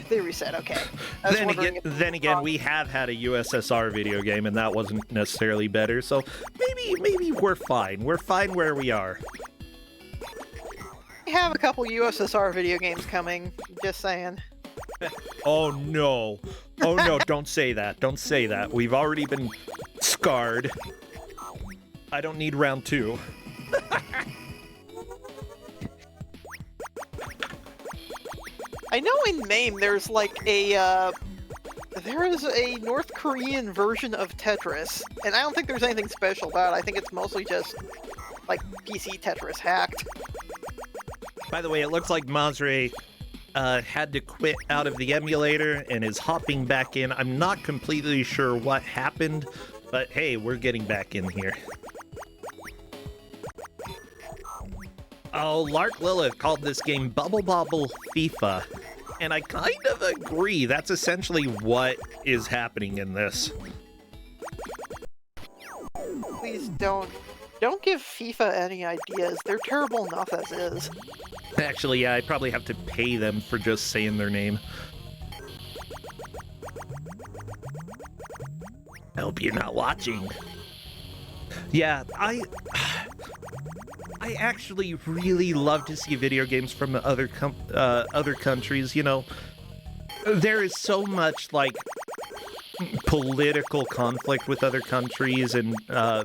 they reset, okay.
Then again, we have had a USSR video game, and that wasn't necessarily better, so maybe we're fine. We're fine where we are.
We have a couple USSR video games coming, just saying.
Oh no. Oh no, don't say that. Don't say that. We've already been scarred. I don't need round 2.
I know in MAME there's like a there is a North Korean version of Tetris, and I don't think there's anything special about it. I think it's mostly just like PC Tetris hacked.
By the way, it looks like Masre had to quit out of the emulator and is hopping back in. I'm not completely sure what happened, but hey, we're getting back in here. Oh, LarkLilith called this game Bubble Bobble FIFA, and I kind of agree. That's essentially what is happening in this.
Please don't give FIFA any ideas. They're terrible enough as is.
Actually, yeah, I probably have to pay them for just saying their name. I hope you're not watching. Yeah, I actually really love to see video games from other countries. You know, there is so much like political conflict with other countries and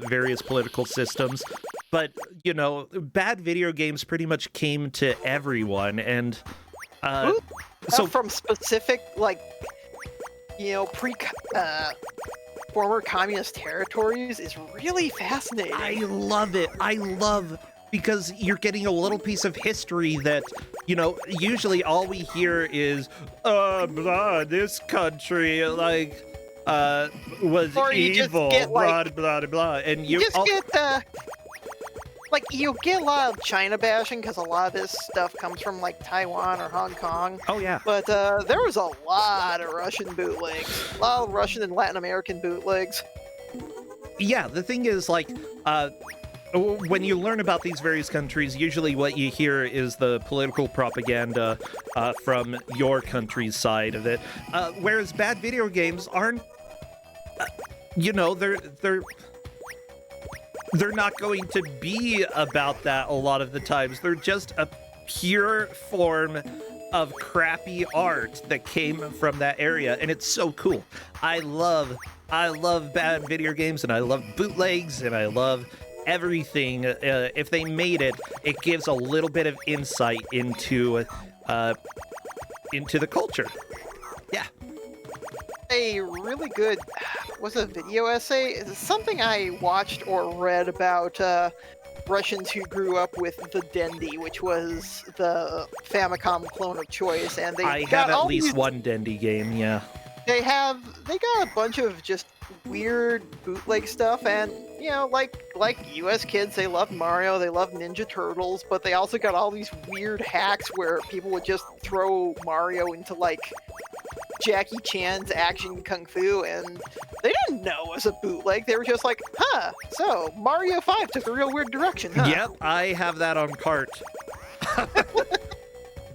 various political systems, but you know, bad video games pretty much came to everyone, and
so from specific like, you know, former communist territories is really fascinating.
I love it. I love, because you're getting a little piece of history that, you know, usually all we hear is, blah, this country, like, was
or you
evil,
just get,
blah,
like,
blah, blah, and
you just get, like, you'll get a lot of China bashing, because a lot of this stuff comes from, like, Taiwan or Hong Kong.
Oh, yeah.
But there was a lot of Russian bootlegs. A lot of Russian and Latin American bootlegs.
Yeah, the thing is, like, when you learn about these various countries, usually what you hear is the political propaganda from your country's side of it. Whereas bad video games aren't, you know, they're not going to be about that a lot of the times. They're just a pure form of crappy art that came from that area, and it's so cool. I love bad video games, and I love bootlegs, and I love everything. If they made it, it gives a little bit of insight into the culture. Yeah.
A really good, was it a video essay? It's something I watched or read about Russians who grew up with the Dendy, which was the Famicom clone of choice, and
I have at least one Dendy game, yeah.
They got a bunch of just weird bootleg stuff, and you know, like US kids, they love Mario, they love Ninja Turtles, but they also got all these weird hacks where people would just throw Mario into like Jackie Chan's action kung fu, and they didn't know it was a bootleg. They were just like, huh, so Mario 5 took a real weird direction, huh?
Yep, I have that on cart.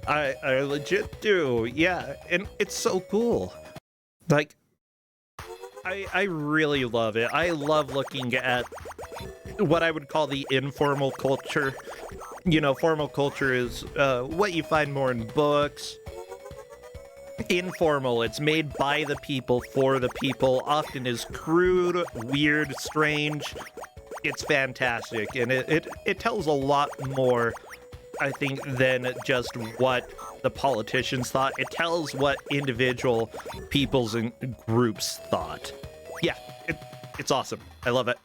I legit do, yeah, and it's so cool. Like, I really love it. I love looking at what I would call the informal culture. You know, formal culture is what you find more in books. Informal, it's made by the people, for the people, often is crude, weird, strange. It's fantastic, and it tells a lot more, I think, than just what the politicians thought. It tells what individual peoples and groups thought. Yeah, it's awesome. I love it.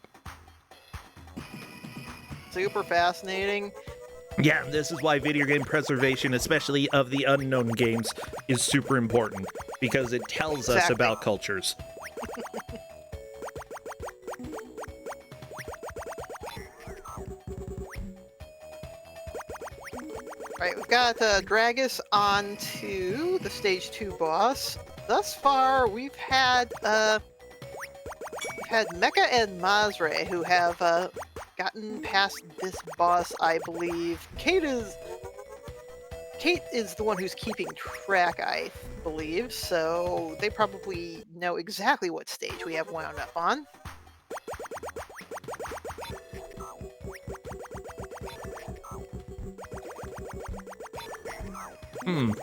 Super fascinating.
Yeah, this is why video game preservation, especially of the unknown games, is super important, because it tells us about cultures.
Alright, we've got Dragus on to the Stage 2 boss. Thus far, we've had Mecha and Masre who have gotten past this boss, I believe. Kate is the one who's keeping track, I believe, so they probably know exactly what stage we have wound up on.
Hmm.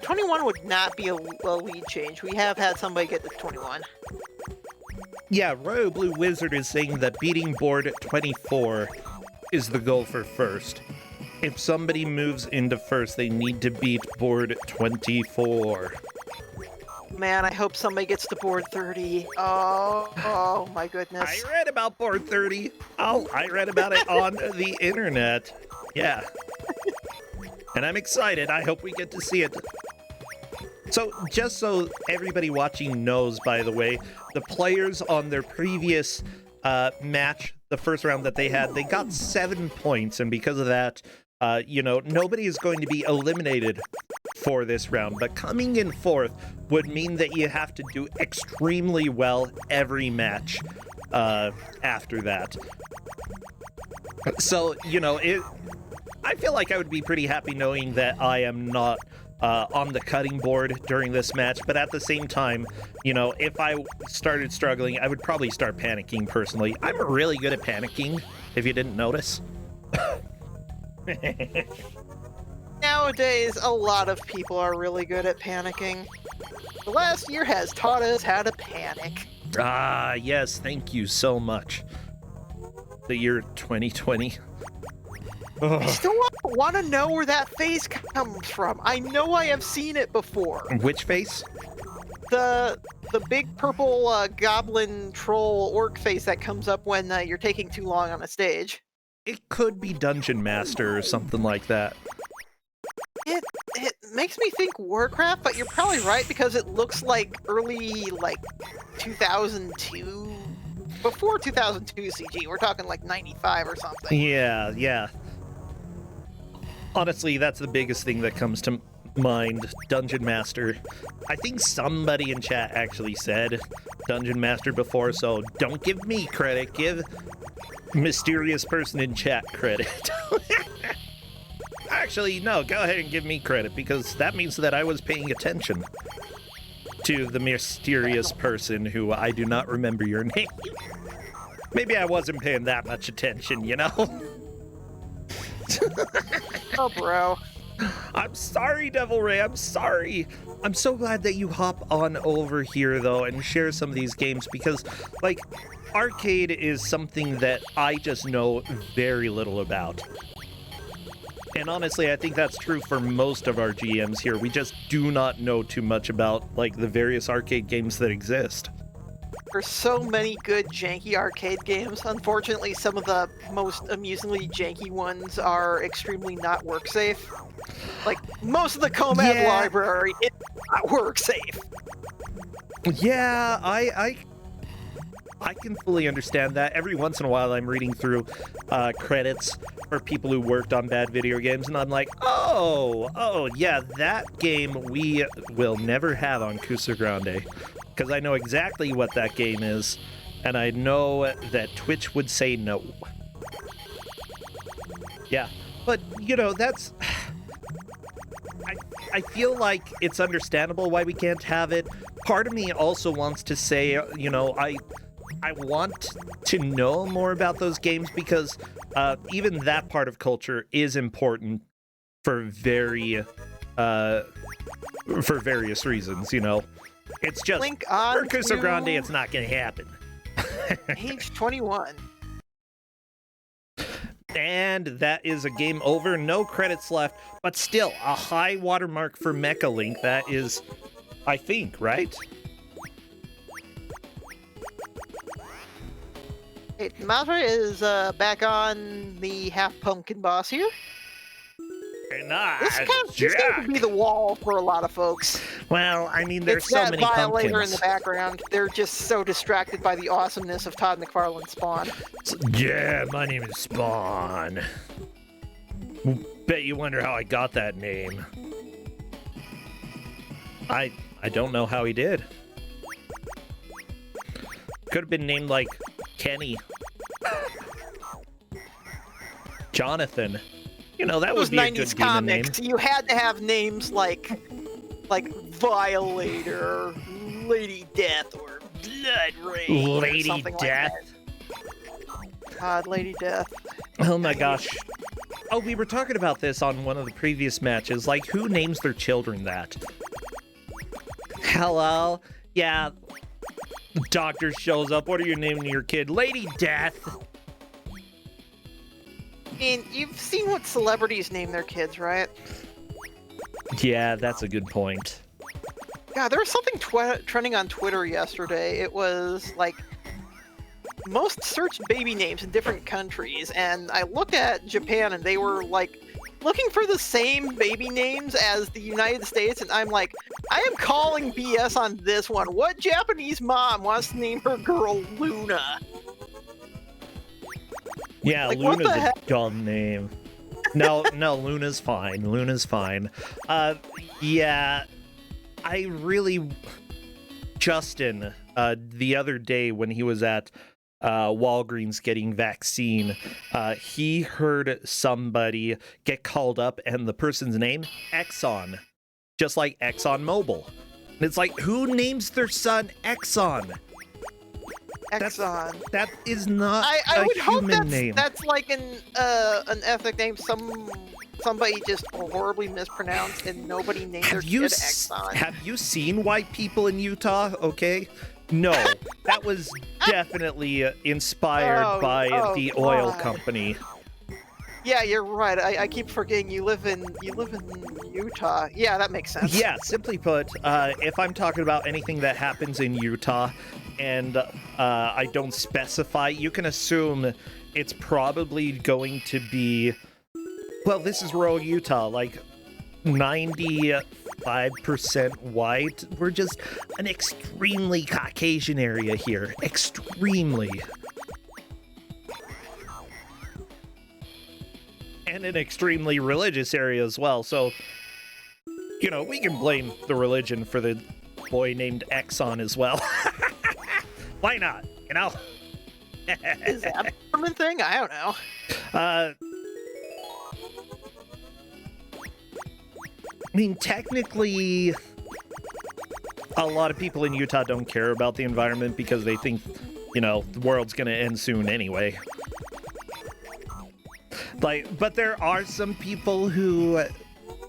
21 would not be a lead change. We have had somebody get to 21.
Yeah, Royal Blue Wizard is saying that beating board 24 is the goal for first. If somebody moves into first, they need to beat board 24.
Man, I hope somebody gets to board 30. Oh my goodness.
I read about board 30. Oh, I read about it on the internet. Yeah. And I'm excited. I hope we get to see it. So, just so everybody watching knows, by the way, the players on their previous match, the first round that they had, they got 7 points, and because of that, nobody is going to be eliminated for this round. But coming in fourth would mean that you have to do extremely well every match after that. So, I feel like I would be pretty happy knowing that I am not on the cutting board during this match, but at the same time, if I started struggling, I would probably start panicking personally. I'm really good at panicking, if you didn't notice.
Nowadays, a lot of people are really good at panicking. The last year has taught us how to panic.
Ah, yes, thank you so much. The year 2020.
I still want to know where that face comes from. I know I have seen it before.
Which face?
The big purple goblin troll orc face that comes up when you're taking too long on a stage.
It could be Dungeon Master or something like that.
It makes me think Warcraft, but you're probably right because it looks like early 2002, before 2002 CG. We're talking like 95 or something.
Yeah. Honestly, that's the biggest thing that comes to mind, Dungeon Master. I think somebody in chat actually said Dungeon Master before, so don't give me credit, give mysterious person in chat credit. Actually, no, go ahead and give me credit, because that means that I was paying attention to the mysterious person who I do not remember your name. Maybe I wasn't paying that much attention,
Oh, bro.
I'm sorry, DevilREI, I'm sorry. I'm so glad that you hop on over here, though, and share some of these games, because, arcade is something that I just know very little about. And honestly, I think that's true for most of our GMs here. We just do not know too much about, the various arcade games that exist.
There's so many good janky arcade games. Unfortunately, some of the most amusingly janky ones are extremely not work safe. Most of the Comad library is not work safe.
Yeah, I can fully understand that. Every once in a while, I'm reading through credits for people who worked on bad video games, and I'm like, oh, yeah, that game we will never have on Kuso6rande. Because I know exactly what that game is, and I know that Twitch would say no. Yeah, but, that's... I feel like it's understandable why we can't have it. Part of me also wants to say, I want to know more about those games, because even that part of culture is important for various reasons, It's just,
Link on
for Kuso6rande, it's not going to happen.
Page 21.
And that is a game over. No credits left, but still a high watermark for mechalink. That is, I think, right?
Hey, Madre is back on the half pumpkin boss here. This could be the wall for a lot of folks.
Well, I mean, there's
it's
so
that
many
violator
pumpkins.
in the background. They're just so distracted by the awesomeness of Todd McFarlane's Spawn.
Yeah, my name is Spawn. Bet you wonder how I got that name. I don't know how he did. Could have been named like Kenny. Jonathan. That would be a good demon name.
You had to have names like Violator, Lady Death, or Blood Rain.
Lady
or something
Death?
Like God, Lady Death.
Oh my gosh. Oh, we were talking about this on one of the previous matches. Who names their children that? Hello? Yeah. The doctor shows up. What are you naming your kid? Lady Death.
I mean, you've seen what celebrities name their kids, right?
Yeah, that's a good point.
God, there was something trending on Twitter yesterday. It was like most searched baby names in different countries, and I looked at Japan and they were like looking for the same baby names as the United States, and I'm like, I am calling BS on this one. What Japanese mom wants to name her girl Luna?
Yeah,
Like, what
Luna's
the
a
heck?
dumb name. No, Luna's fine. Luna's fine. Yeah, I really... Justin, the other day when he was at Walgreens getting vaccine, he heard somebody get called up and the person's name, Exxon. Just like ExxonMobil. And it's like, who names their son Exxon?
Exxon.
That is not
I
a
would hope
human name.
that's like an ethnic name. Somebody just horribly mispronounced and nobody named their kid Exxon.
Have you seen white people in Utah? Okay. No, that was definitely inspired by the oil
God.
company.
Yeah, you're right. I keep forgetting you live in Utah. Yeah, that makes sense.
Yeah, simply put, if I'm talking about anything that happens in Utah and I don't specify, you can assume it's probably going to be, well, this is rural Utah, like 95% white. We're just an extremely Caucasian area here. Extremely. And an extremely religious area as well. So, you know, we can blame the religion for the boy named Exxon as well. Why not? You know?
Is that a Mormon thing? I don't know.
I mean, technically, a lot of people in Utah don't care about the environment because they think, you know, the world's gonna end soon anyway. Like, but there are some people who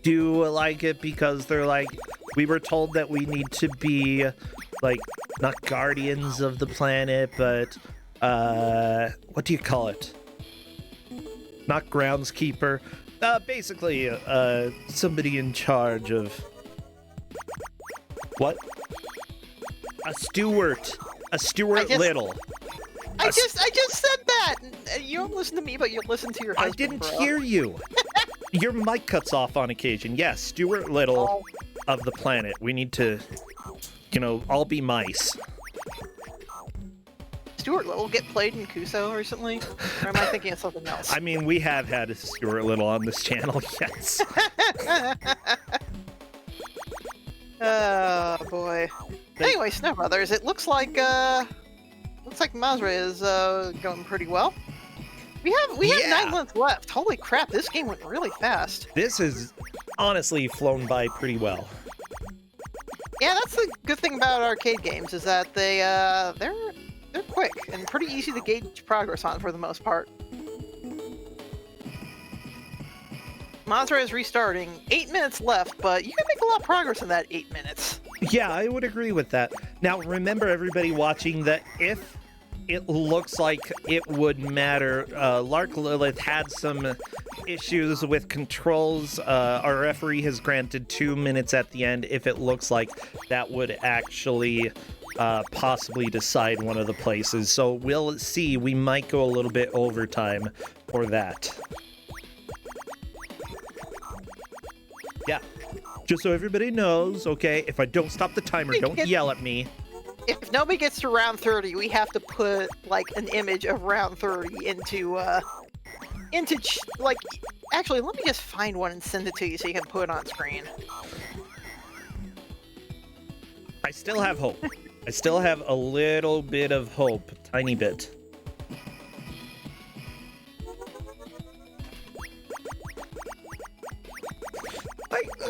do like it because they're like, we were told that we need to be, like, not guardians of the planet, but, what do you call it? Not groundskeeper. Basically, somebody in charge of... What? A steward. A Stuart Little.
I just said that. You don't listen to me, but you listen to your husband.
I didn't
bro.
hear you. Your mic cuts off on occasion. Yes, Stuart Little of the planet. We need to, you know, all be mice.
Stuart Little get played in Kuso recently? Or am I thinking of something else?
I mean, we have had a Stuart Little on this channel, yes.
Oh boy. Anyway, Snow Brothers, it looks like Mazra is going pretty well. We have 9 months left. Holy crap, this game went really fast.
This has honestly flown by pretty well.
Yeah, that's the good thing about arcade games is that they're quick and pretty easy to gauge progress on for the most part. Mazra is restarting. 8 minutes left, but you can make a lot of progress in that 8 minutes.
Yeah, I would agree with that. Now, remember everybody watching that if it looks like it would matter, LarkLilith had some issues with controls. Our referee has granted 2 minutes at the end if it looks like that would actually possibly decide one of the places. So we'll see. We might go a little bit overtime for that. Yeah. Just so everybody knows, okay, if I don't stop the timer, don't yell at me.
If nobody gets to round 30, we have to put, like, an image of round 30 into like, actually, let me just find one and send it to you so you can put it on screen.
I still have hope. I still have a little bit of hope. Tiny bit.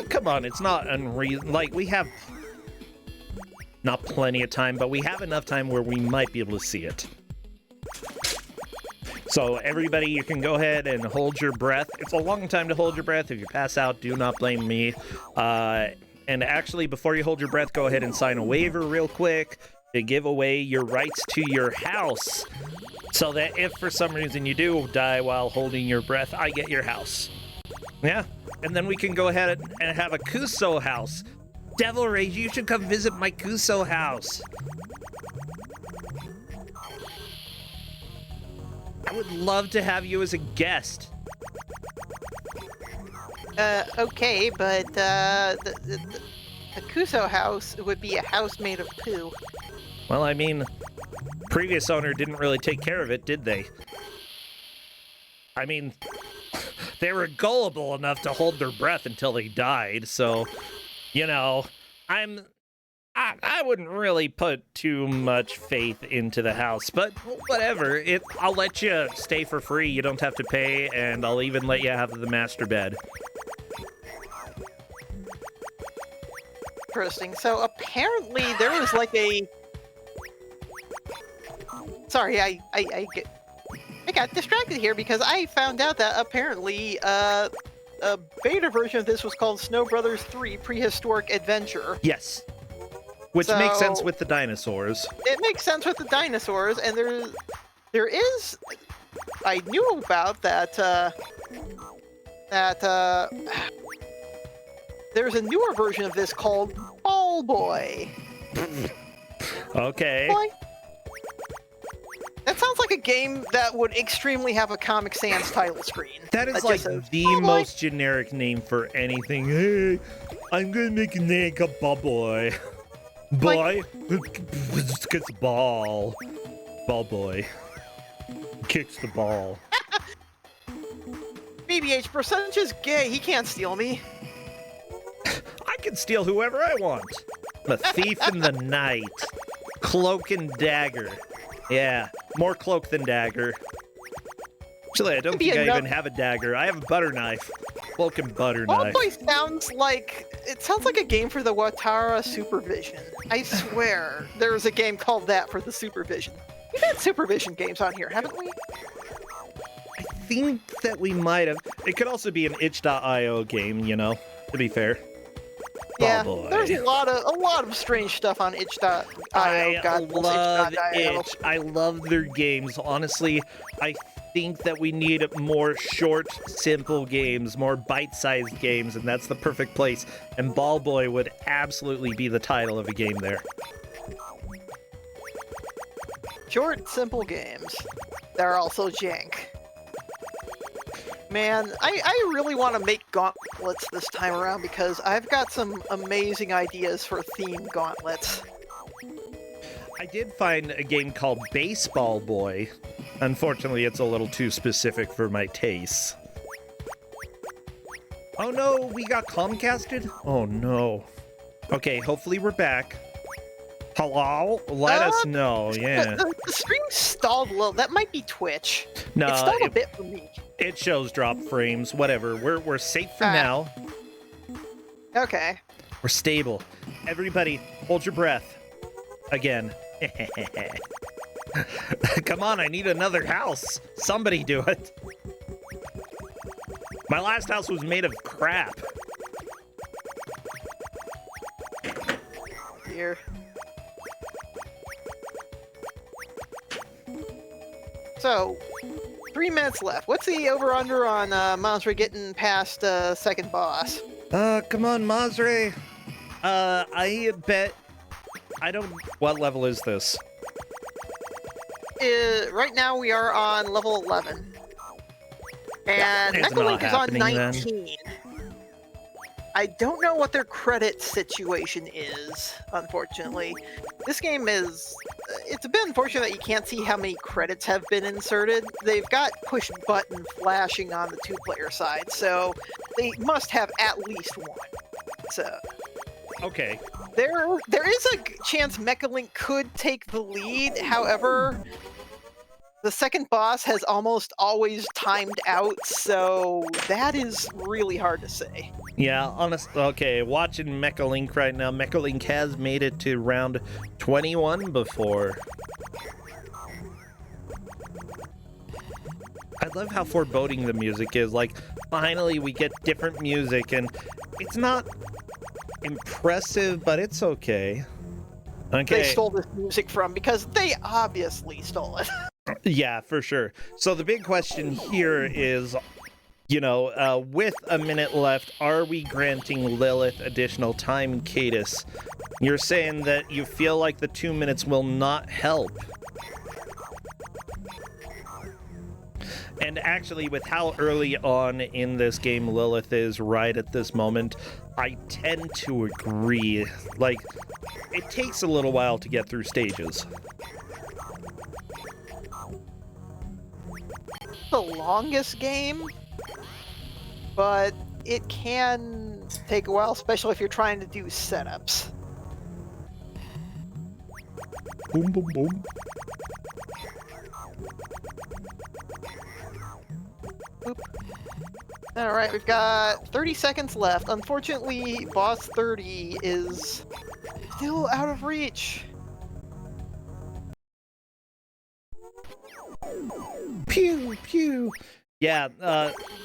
Come on, it's not unreal. Like, we have not plenty of time, but we have enough time where we might be able to see it. So everybody, you can go ahead and hold your breath. It's a long time to hold your breath. If you pass out, do not blame me. And actually, before you hold your breath, go ahead and sign a waiver real quick. to give away your rights to your house, so that if for some reason you do die while holding your breath, I get your house. Yeah, and then we can go ahead and have a Kuso house. DevilREI, you should come visit my Kuso house. I would love to have you as a guest.
Okay, but the Kuso house would be a house made of poo.
Well, I mean, previous owner didn't really take care of it, did they? I mean, they were gullible enough to hold their breath until they died, so, you know, I wouldn't really put too much faith into the house, but whatever. I'll let you stay for free. You don't have to pay, and I'll even let you have the master bed.
Interesting. So apparently there was like a... Sorry, I got distracted here because I found out that apparently a beta version of this was called Snow Brothers 3 Prehistoric Adventure.
Yes. Which makes sense with the dinosaurs.
It makes sense with the dinosaurs, and there is... I knew about that, there's a newer version of this called Ball Boy.
Okay.
Boy. That sounds like a game that would extremely have a Comic Sans title screen.
That is
just
like
says,
the
"Ball Boy."
most generic name for anything. Hey, I'm gonna make a name called Ball Boy. Boy, gets the ball. Ball Boy. Kicks the ball.
BBH percentage is gay. He can't steal me.
I can steal whoever I want. I'm a thief in the night. Cloak and dagger. Yeah, more cloak than dagger. Actually, I don't think I even have a dagger. I have a butter knife. Cloak and butter
Ball
knife.
Boy sounds like a game for the Watara Supervision. I swear, there was a game called that for the Supervision. We've had Supervision games on here, haven't we?
I think that we might have. It could also be an itch.io game, you know, to be fair.
Yeah,
Ball Boy.
there's a lot of strange stuff on itch.io.
I
God bless
love
itch.io.
Itch. I love their games. Honestly, I think that we need more short, simple games, more bite-sized games, and that's the perfect place. And Ball Boy would absolutely be the title of a game there.
Short, simple games. They're also jank. Man, I really want to make gauntlets this time around because I've got some amazing ideas for themed gauntlets.
I did find a game called Baseball Boy. Unfortunately, it's a little too specific for my tastes. Oh no, we got Comcasted? Oh no. Okay, hopefully we're back. Hello? Let us know, yeah.
The stream stalled a little. That might be Twitch.
No,
it stalled a bit for me.
It shows drop frames, whatever. We're safe for now.
Okay.
We're stable. Everybody, hold your breath. Again. Come on, I need another house. Somebody do it. My last house was made of crap.
Here. So, 3 minutes left. What's the over-under on Monster getting past second boss?
Come on, Mazre. I bet... I don't... What level is this?
Right now we are on level 11. And
It's not
mechalink is on
happening,
19. I don't know what their credit situation is, unfortunately. This game is... It's a bit unfortunate that you can't see how many credits have been inserted. They've got push button flashing on the 2-player side, so they must have at least one. So...
Okay.
There is a chance Mechalink could take the lead, however... The second boss has almost always timed out, so that is really hard to say.
Yeah, okay, watching Mechalink right now. Mechalink has made it to round 21 before. I love how foreboding the music is. Like, finally we get different music, and it's not impressive, but it's okay. Okay.
they stole this music from, because they obviously stole it.
Yeah, for sure. So the big question here is, with a minute left, are we granting Lilith additional time, Cadus? You're saying that you feel like the 2 minutes will not help. And actually, with how early on in this game Lilith is right at this moment, I tend to agree. Like, it takes a little while to get through stages.
The longest game, but it can take a while, especially if you're trying to do setups.
Boom, boom, boom.
Boop. All right, we've got 30 seconds left. Unfortunately, boss 30 is still out of reach.
Pew, pew. Yeah,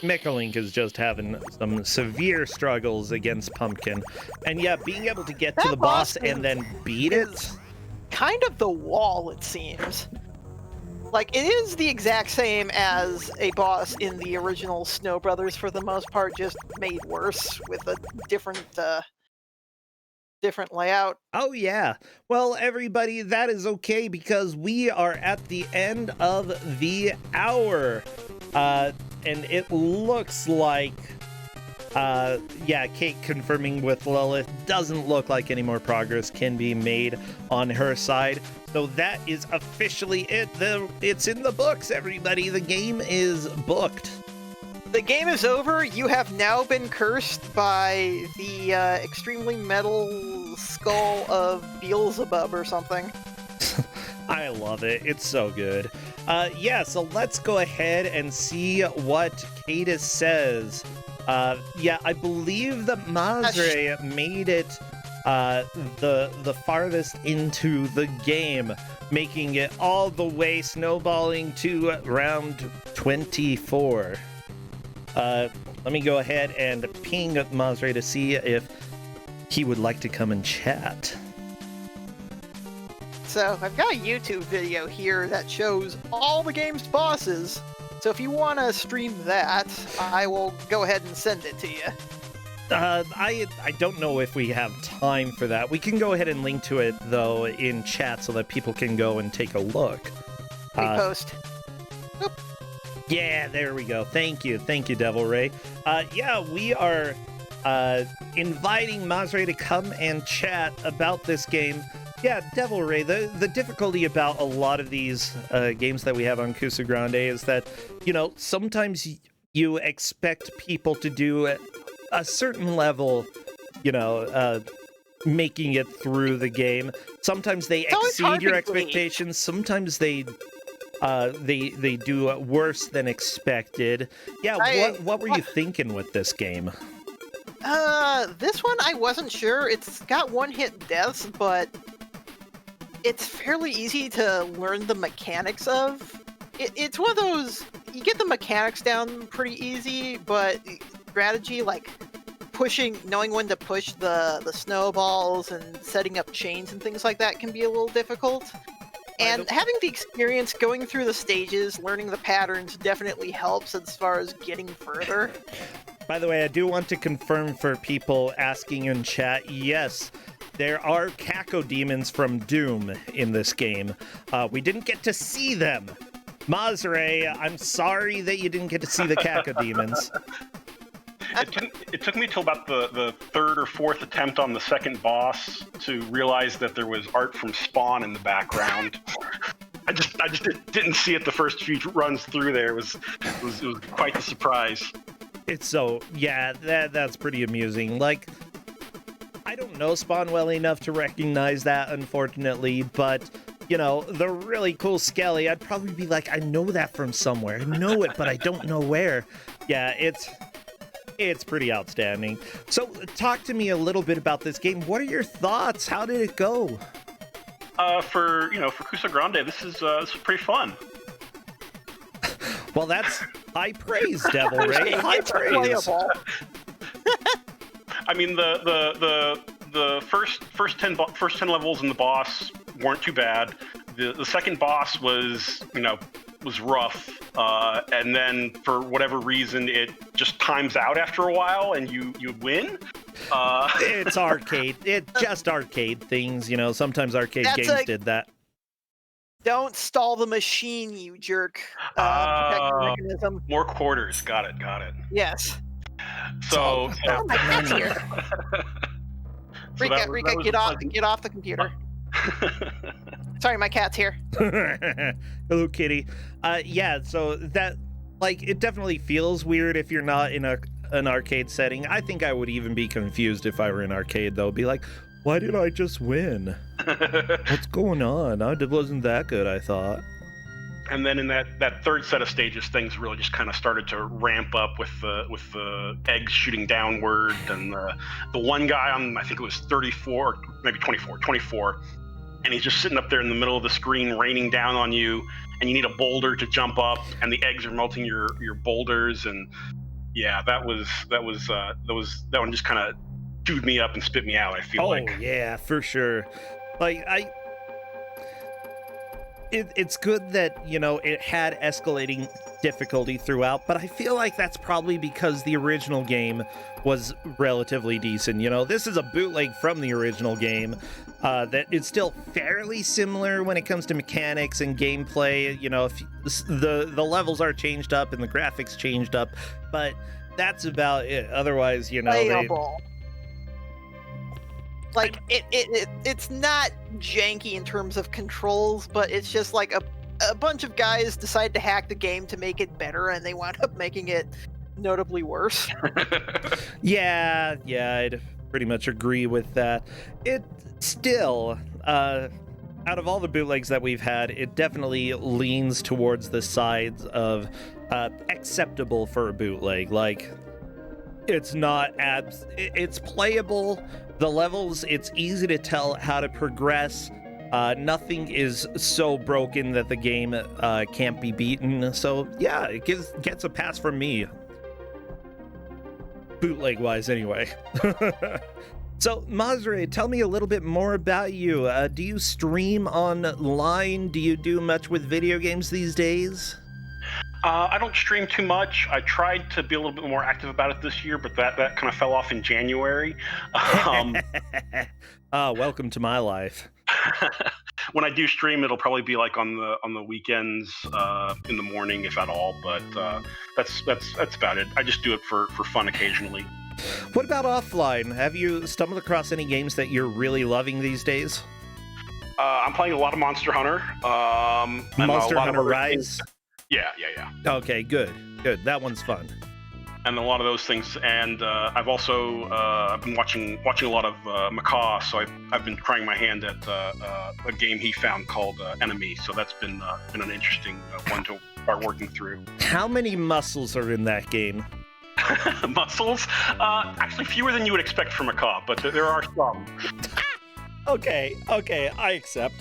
Mechalink is just having some severe struggles against Pumpkin. And yeah, being able to get to
That
the boss
boss
and then beat it...
is kind of the wall, it seems. Like, it is the exact same as a boss in the original Snow Brothers for the most part, just made worse with a different layout.
Oh yeah. Well, everybody, that is okay because we are at the end of the hour. And it looks like, Kate confirming with Lilith, doesn't look like any more progress can be made on her side. So that is officially it. It's in the books, everybody. The game is booked.
The game is over. You have now been cursed by the extremely metal skull of Beelzebub or something.
I love it. It's so good. So let's go ahead and see what Cadus says. I believe that Mazre made it the farthest into the game, making it all the way snowballing to round 24. Let me go ahead and ping Mazre to see if he would like to come and chat.
So I've got a YouTube video here that shows all the game's bosses. So if you want to stream that, I will go ahead and send it to you.
I don't know if we have time for that. We can go ahead and link to it, though, in chat so that people can go and take a look.
Repost.
Yeah, there we go. Thank you, DevilREI. We are inviting Mazre to come and chat about this game. Yeah, DevilREI, the difficulty about a lot of these games that we have on Kuso6rande is that, sometimes you expect people to do a certain level, making it through the game. Sometimes they exceed your expectations. Sometimes they do worse than expected. Yeah, what were you thinking with this game?
This one I wasn't sure. It's got one-hit deaths, but it's fairly easy to learn the mechanics of. It's one of those, you get the mechanics down pretty easy, but strategy, like knowing when to push the snowballs and setting up chains and things like that can be a little difficult. And having the experience going through the stages, learning the patterns definitely helps as far as getting further.
By the way, I do want to confirm for people asking in chat, yes, there are Cacodemons from Doom in this game. We didn't get to see them. Mazre, I'm sorry that you didn't get to see the Cacodemons.
It took me till about the third or fourth attempt on the second boss to realize that there was art from Spawn in the background. I just didn't see it the first few runs through there. It was quite the surprise.
It's so, yeah, that's pretty amusing. Like, I don't know Spawn well enough to recognize that, unfortunately, but, the really cool Skelly, I'd probably be like, I know that from somewhere. I know it, but I don't know where. Yeah, it's pretty outstanding. So, talk to me a little bit about this game. What are your thoughts? How did it go?
For Kuso6rande, this is pretty fun.
Well, that's high praise, DevilREI. High praise.
Playable.
I mean, the the first 10 levels in the boss weren't too bad. The second boss was rough, and then for whatever reason it just times out after a while and you win.
It's arcade. It's just arcade things, Sometimes arcade games did that.
Don't stall the machine, you jerk. Protection mechanism.
More quarters. Got it.
Yes.
So
oh, my cat's here. Rika, get off the computer. Sorry, my cat's here.
Hello, kitty. Yeah, so that, it definitely feels weird if you're not in an arcade setting. I think I would even be confused if I were in arcade, though. Be like, why did I just win? What's going on? It wasn't that good, I thought.
And then in that third set of stages, things really just kind of started to ramp up with the eggs shooting downward, and the one guy on, I think it was 34, maybe 24, and he's just sitting up there in the middle of the screen raining down on you, and you need a boulder to jump up, and the eggs are melting your boulders, and yeah, that one just kind of chewed me up and spit me out, I feel like.
Oh yeah, for sure. It's good that, it had escalating difficulty throughout, but I feel like that's probably because the original game was relatively decent. This is a bootleg from the original game that is still fairly similar when it comes to mechanics and gameplay. If the levels are changed up and the graphics changed up, but that's about it. Otherwise,
playable. It's not janky in terms of controls, but it's just like a bunch of guys decide to hack the game to make it better, and they wound up making it notably worse.
Yeah, I'd pretty much agree with that. It still, out of all the bootlegs that we've had, it definitely leans towards the sides of acceptable for a bootleg. It's not it's playable. The levels, it's easy to tell how to progress. Nothing is so broken that the game can't be beaten. So yeah, it gets a pass from me. Bootleg wise, anyway. So Mazre, tell me a little bit more about you. Do you stream online? Do you do much with video games these days?
I don't stream too much. I tried to be a little bit more active about it this year, but that kind of fell off in January.
Welcome to my life.
When I do stream, it'll probably be on the weekends, in the morning, if at all. But that's about it. I just do it for fun occasionally.
What about offline? Have you stumbled across any games that you're really loving these days?
I'm playing a lot of Monster Hunter.
Monster Hunter Rise?
Yeah.
Okay, good. That one's fun.
And a lot of those things. And I've also I've been watching a lot of Macaw, so I've been trying my hand at a game he found called Enemy. So that's been an interesting one to start working through.
How many muscles are in that game?
Muscles? Actually, fewer than you would expect from Macaw, but there are some.
Okay, I accept.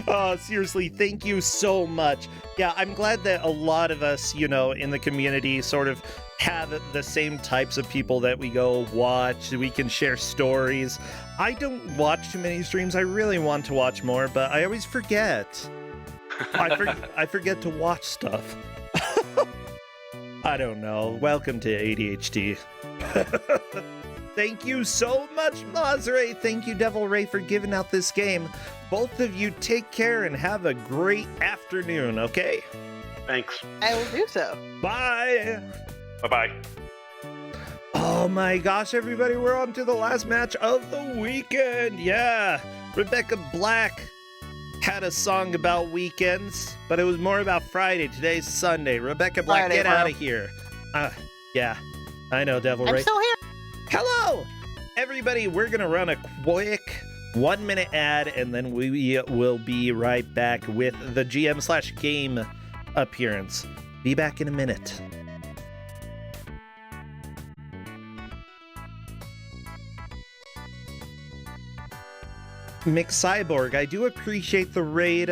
Oh, seriously, thank you so much. Yeah, I'm glad that a lot of us, in the community sort of have the same types of people that we go watch. We can share stories. I don't watch too many streams. I really want to watch more, but I always forget. I forget to watch stuff. I don't know. Welcome to ADHD. Thank you so much, Mazre. Thank you, DevilREI, for giving out this game. Both of you take care and have a great afternoon, okay?
Thanks.
I will do so.
Bye.
Bye-bye.
Oh my gosh, everybody, we're on to the last match of the weekend. Yeah, Rebecca Black had a song about weekends, but it was more about Friday. Today's Sunday. Rebecca Black,
Friday,
get
bro.
out of here. Yeah, I know, DevilREI.
I'm still here.
Hello, everybody. We're going to run a quick 1-minute ad, and then we will be right back with the GM/game appearance. Be back in a minute. McCyborg, I do appreciate the raid.